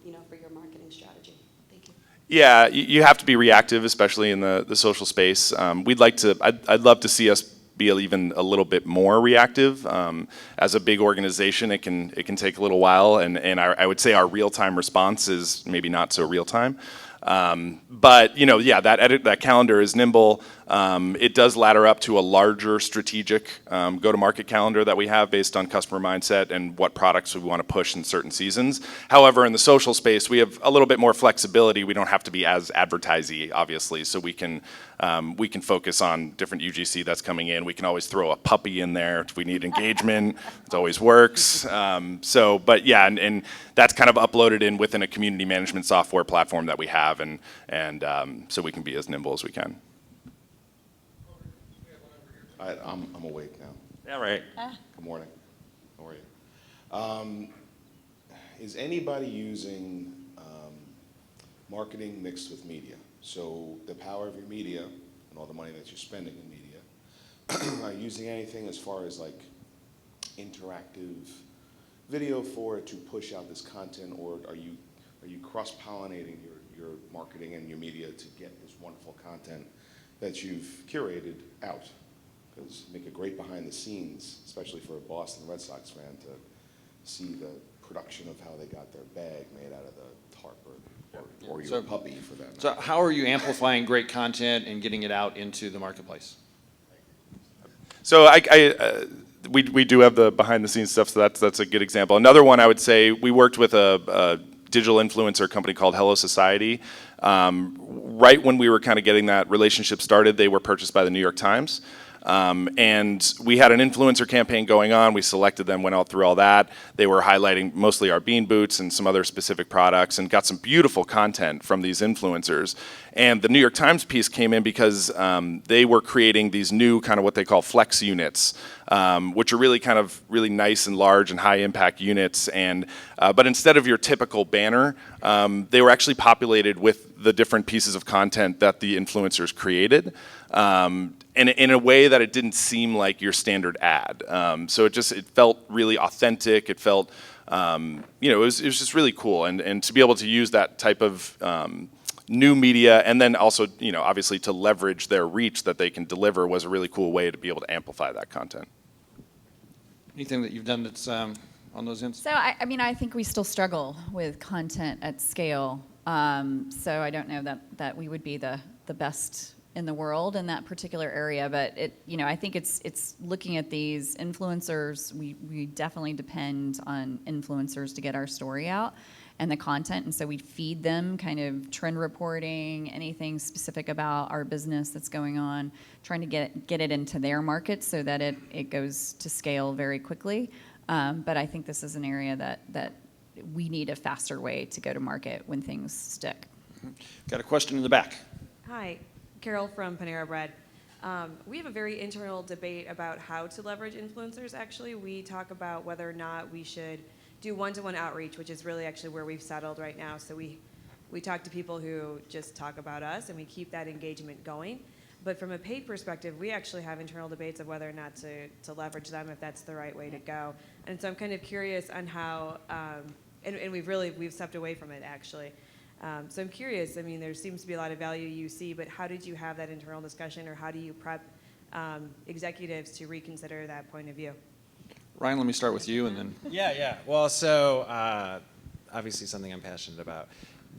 you know, for your marketing strategy. Thank you. Yeah, you have to be reactive, especially in the social space. I'd love to see us be even a little bit more reactive. As a big organization, it can take a little while, and I would say our real-time response is maybe not so real-time. But, you know, yeah, that calendar is nimble. It does ladder up to a larger strategic go-to-market calendar that we have based on customer mindset and what products we want to push in certain seasons. However, in the social space, we have a little bit more flexibility. We don't have to be as advertising, obviously, so we can focus on different UGC that's coming in. We can always throw a puppy in there if we need engagement. It always works. But yeah, and that's kind of uploaded in within a community management software platform that we have, and so we can be as nimble as we can. I'm awake now. Yeah, right. Good morning. How are you? Is anybody using marketing mixed with media? So the power of your media and all the money that you're spending in media, are you using anything as far as like interactive video for it to push out this content, or are you cross-pollinating your marketing and your media to get this wonderful content that you've curated out? Because make a great behind the scenes, especially for a Boston Red Sox fan, to see the production of how they got their bag made out of the tarp or your puppy for them. So how are you amplifying great content and getting it out into the marketplace? So we do have the behind the scenes stuff, so that's a good example. Another one I would say, we worked with a digital influencer company called Hello Society. Right when we were kind of getting that relationship started, they were purchased by the New York Times. And we had an influencer campaign going on. We selected them, went out through all that. They were highlighting mostly our bean boots and some other specific products, and got some beautiful content from these influencers. And the New York Times piece came in because they were creating these new kind of what they call flex units, which are really kind of really nice and large and high impact units. And but instead of your typical banner, they were actually populated with the different pieces of content that the influencers created. And in a way that it didn't seem like your standard ad. So it felt really authentic. It felt, it was just really cool. And to be able to use that type of new media, and then also, obviously to leverage their reach that they can deliver, was a really cool way to be able to amplify that content. Anything that you've done that's on those ends? So, I think we still struggle with content at scale. So I don't know that we would be the best in the world in that particular area, but I think it's looking at these influencers. We definitely depend on influencers to get our story out and the content, and so we feed them kind of trend reporting, anything specific about our business that's going on, trying to get it into their market so that it goes to scale very quickly. But I think this is an area that we need a faster way to go to market when things stick. Got a question in the back. Hi, Carol from Panera Bread. We have a very internal debate about how to leverage influencers, actually. We talk about whether or not we should do one-to-one outreach, which is really actually where we've settled right now. So we talk to people who just talk about us, and we keep that engagement going. But from a paid perspective, we actually have internal debates of whether or not to leverage them, if that's the right way to go. And so I'm kind of curious on how, and we've stepped away from it, actually. So I'm curious, there seems to be a lot of value you see, but how did you have that internal discussion, or how do you prep executives to reconsider that point of view? Ryan, let me start with you, and then. Yeah. Well, so obviously something I'm passionate about.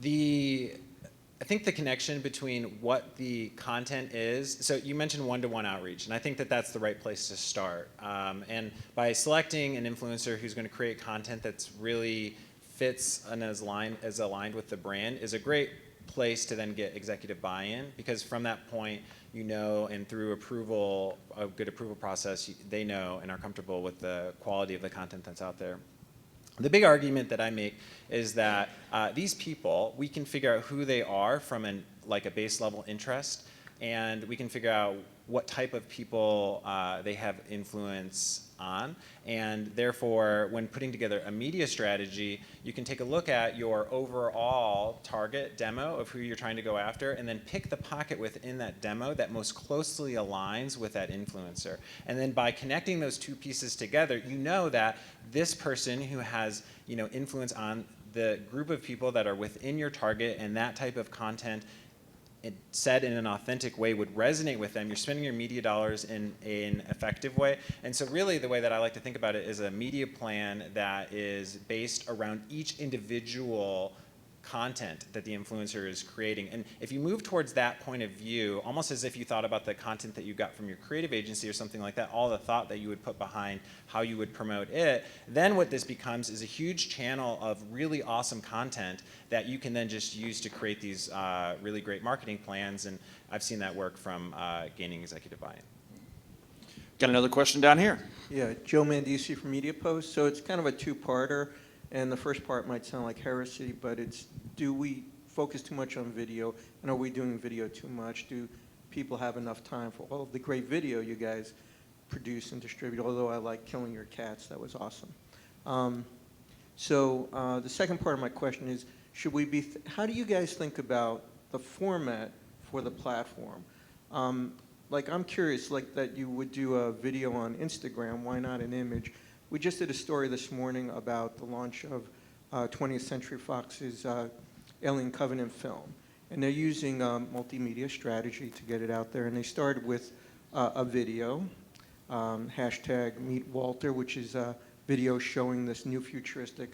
I think the connection between what the content is, so you mentioned one-to-one outreach, and I think that that's the right place to start. And by selecting an influencer who's going to create content that's really fits and is aligned with the brand is a great place to then get executive buy-in, because from that point, and through approval, a good approval process, they know and are comfortable with the quality of the content that's out there. The big argument that I make is that these people, we can figure out who they are from a base level interest, and we can figure out what type of people they have influence on. And therefore, when putting together a media strategy, you can take a look at your overall target demo of who you're trying to go after, and then pick the pocket within that demo that most closely aligns with that influencer. And then by connecting those two pieces together, you know that this person who has influence on the group of people that are within your target, and that type of content said in an authentic way would resonate with them. You're spending your media dollars in an effective way. And so really the way that I like to think about it is a media plan that is based around each individual content that the influencer is creating. And if you move towards that point of view, almost as if you thought about the content that you got from your creative agency or something like that, all the thought that you would put behind how you would promote it, then what this becomes is a huge channel of really awesome content that you can then just use to create these really great marketing plans. And I've seen that work from gaining executive buy-in. Got another question down here. Yeah, Joe Mandisi from MediaPost. So it's kind of a two-parter, and the first part might sound like heresy, but it's, do we focus too much on video, and are we doing video too much? Do people have enough time for all of the great video you guys produce and distribute? Although I like Killing Your Cats, that was awesome. The second part of my question is, should we be, how do you guys think about the format for the platform? Like, I'm curious, like that you would do a video on Instagram, why not an image? We just did a story this morning about the launch of 20th Century Fox's Alien Covenant film. And they're using multimedia strategy to get it out there. And they started with a video, hashtag Meet Walter, which is a video showing this new futuristic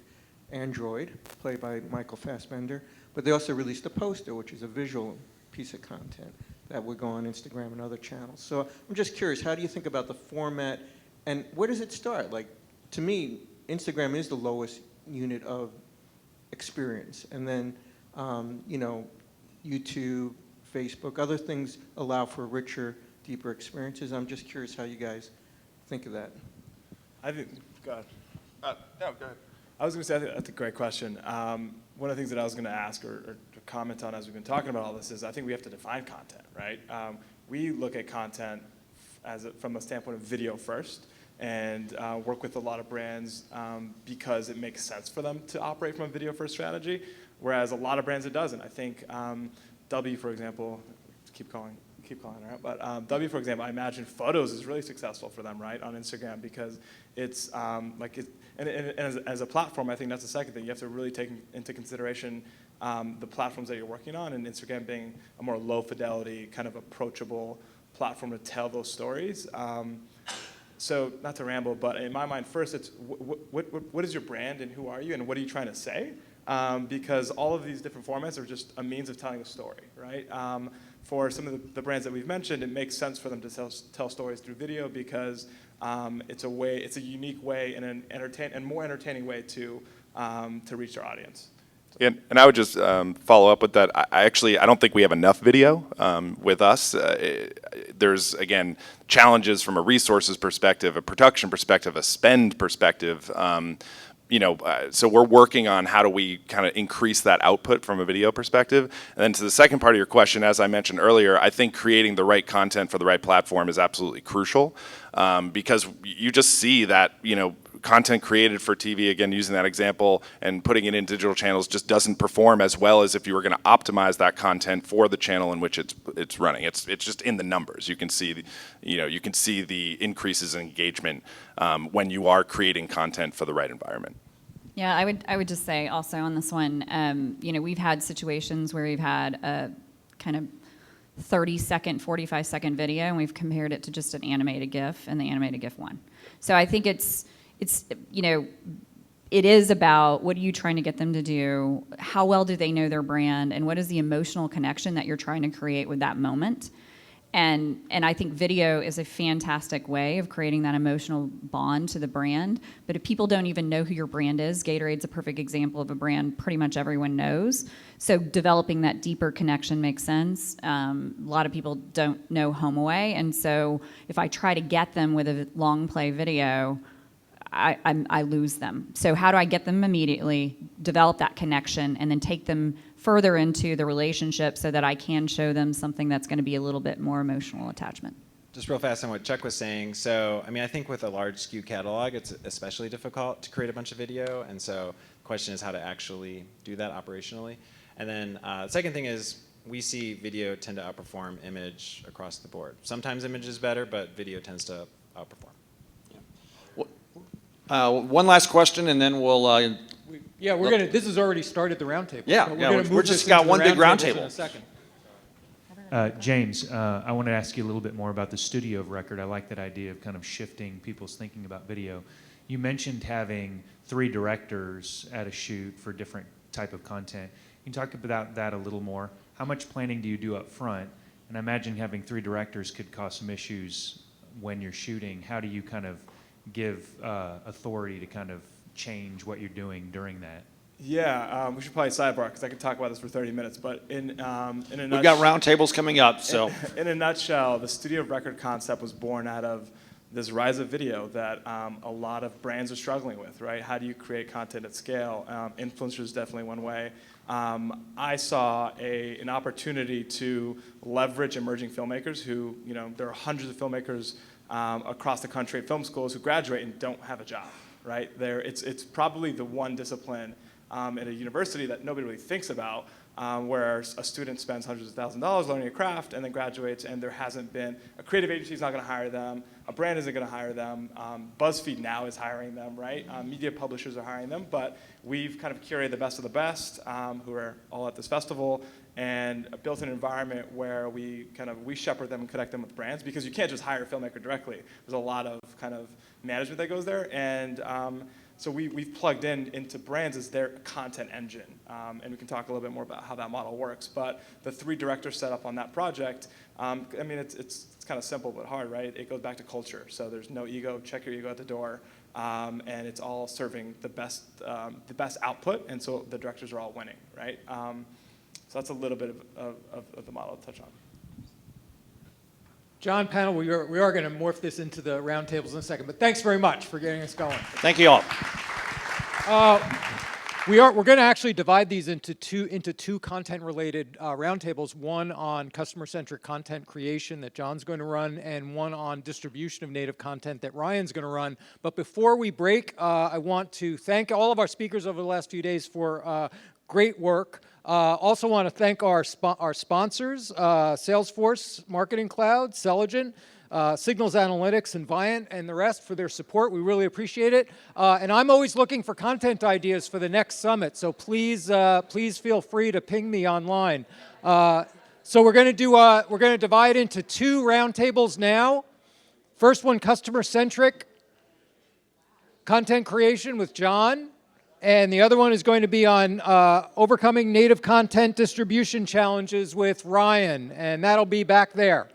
android, played by Michael Fassbender. But they also released a poster, which is a visual piece of content that would go on Instagram and other channels. So I'm just curious, how do you think about the format, and where does it start? Like, to me, Instagram is the lowest unit of experience. And then, you know, YouTube, Facebook, other things allow for richer, deeper experiences. I'm just curious how you guys think of that. I think, go ahead. No, go ahead. I was going to say, I think that's a great question. One of the things that I was going to ask or comment on as we've been talking about all this is I think we have to define content, right? We look at content from a standpoint of video first, and work with a lot of brands because it makes sense for them to operate from a video-first strategy, whereas a lot of brands it doesn't. I think W, for example, keep calling her out, but W, for example, I imagine photos is really successful for them, right, on Instagram, because it's and as a platform, I think that's the second thing. You have to really take into consideration the platforms that you're working on, and Instagram being a more low-fidelity, kind of approachable platform to tell those stories. So not to ramble, but in my mind, first, it's what is your brand and who are you and what are you trying to say? Because all of these different formats are just a means of telling a story, right? For some of the brands that we've mentioned, it makes sense for them to tell stories through video because it's a unique way and an more entertaining way to reach their audience. And I would just follow up with that. I don't think we have enough video with us. There's, again, challenges from a resources perspective, a production perspective, a spend perspective. So we're working on how do we kind of increase that output from a video perspective. And then to the second part of your question, as I mentioned earlier, I think creating the right content for the right platform is absolutely crucial because you just see that, content created for TV, again, using that example, and putting it in digital channels just doesn't perform as well as if you were going to optimize that content for the channel in which it's running. It's just in the numbers. You can see, you can see the increases in engagement when you are creating content for the right environment. Yeah, I would just say also on this one, we've had situations where we've had a kind of 30-second, 45-second video, and we've compared it to just an animated GIF, and the animated GIF won. So I think it's it is about what are you trying to get them to do, how well do they know their brand, and what is the emotional connection that you're trying to create with that moment. And I think video is a fantastic way of creating that emotional bond to the brand. But if people don't even know who your brand is, Gatorade's a perfect example of a brand pretty much everyone knows. So developing that deeper connection makes sense. A lot of people don't know HomeAway, and so if I try to get them with a long play video, I lose them. So how do I get them immediately, develop that connection, and then take them further into the relationship so that I can show them something that's going to be a little bit more emotional attachment? Just real fast on what Chuck was saying. So, I think with a large SKU catalog, it's especially difficult to create a bunch of video. And so the question is how to actually do that operationally. And then the second thing is we see video tend to outperform image across the board. Sometimes image is better, but video tends to outperform. One last question, and then we'll. This has already started the roundtable. Yeah, We're just got one big roundtable. In a second. James, I want to ask you a little bit more about the studio of record. I like that idea of kind of shifting people's thinking about video. You mentioned having 3 directors at a shoot for different type of content. Can you talk about that a little more? How much planning do you do up front? And I imagine having 3 directors could cause some issues when you're shooting. How do you kind of give authority to kind of change what you're doing during that? Yeah, we should probably sidebar because I could talk about this for 30 minutes. But in a We've got roundtables coming up, so. In a nutshell, the studio of record concept was born out of this rise of video that a lot of brands are struggling with, right? How do you create content at scale? Influencers is definitely one way. I saw an opportunity to leverage emerging filmmakers who, there are hundreds of filmmakers across the country at film schools who graduate and don't have a job, right? It's probably the one discipline at a university that nobody really thinks about, where a student spends hundreds of thousands of dollars learning a craft and then graduates, and there hasn't been, a creative agency is not going to hire them, a brand isn't going to hire them, BuzzFeed now is hiring them, right? Media publishers are hiring them, but we've kind of curated the best of the best who are all at this festival, and built an environment where we shepherd them and connect them with brands, because you can't just hire a filmmaker directly. There's a lot of kind of management that goes there, and so we've plugged into brands as their content engine, and we can talk a little bit more about how that model works. But the 3 directors set up on that project, it's kind of simple but hard, right? It goes back to culture. So there's no ego. Check your ego at the door, and it's all serving the best output. And so the directors are all winning, right? So that's a little bit of the model to touch on. John, panel, we are going to morph this into the roundtables in a second, but thanks very much for getting us going. Thank you all. We're going to actually divide these into two content-related roundtables, one on customer-centric content creation that John's going to run, and one on distribution of native content that Ryan's going to run. But before we break, I want to thank all of our speakers over the last few days for great work. Also want to thank our sponsors, Salesforce Marketing Cloud, Celogen, Signals Analytics, and Viant, and the rest for their support. We really appreciate it. And I'm always looking for content ideas for the next summit, so please feel free to ping me online. So we're going to divide into 2 roundtables now. First one, customer-centric content creation with John. And the other one is going to be on overcoming native content distribution challenges with Ryan, and that'll be back there.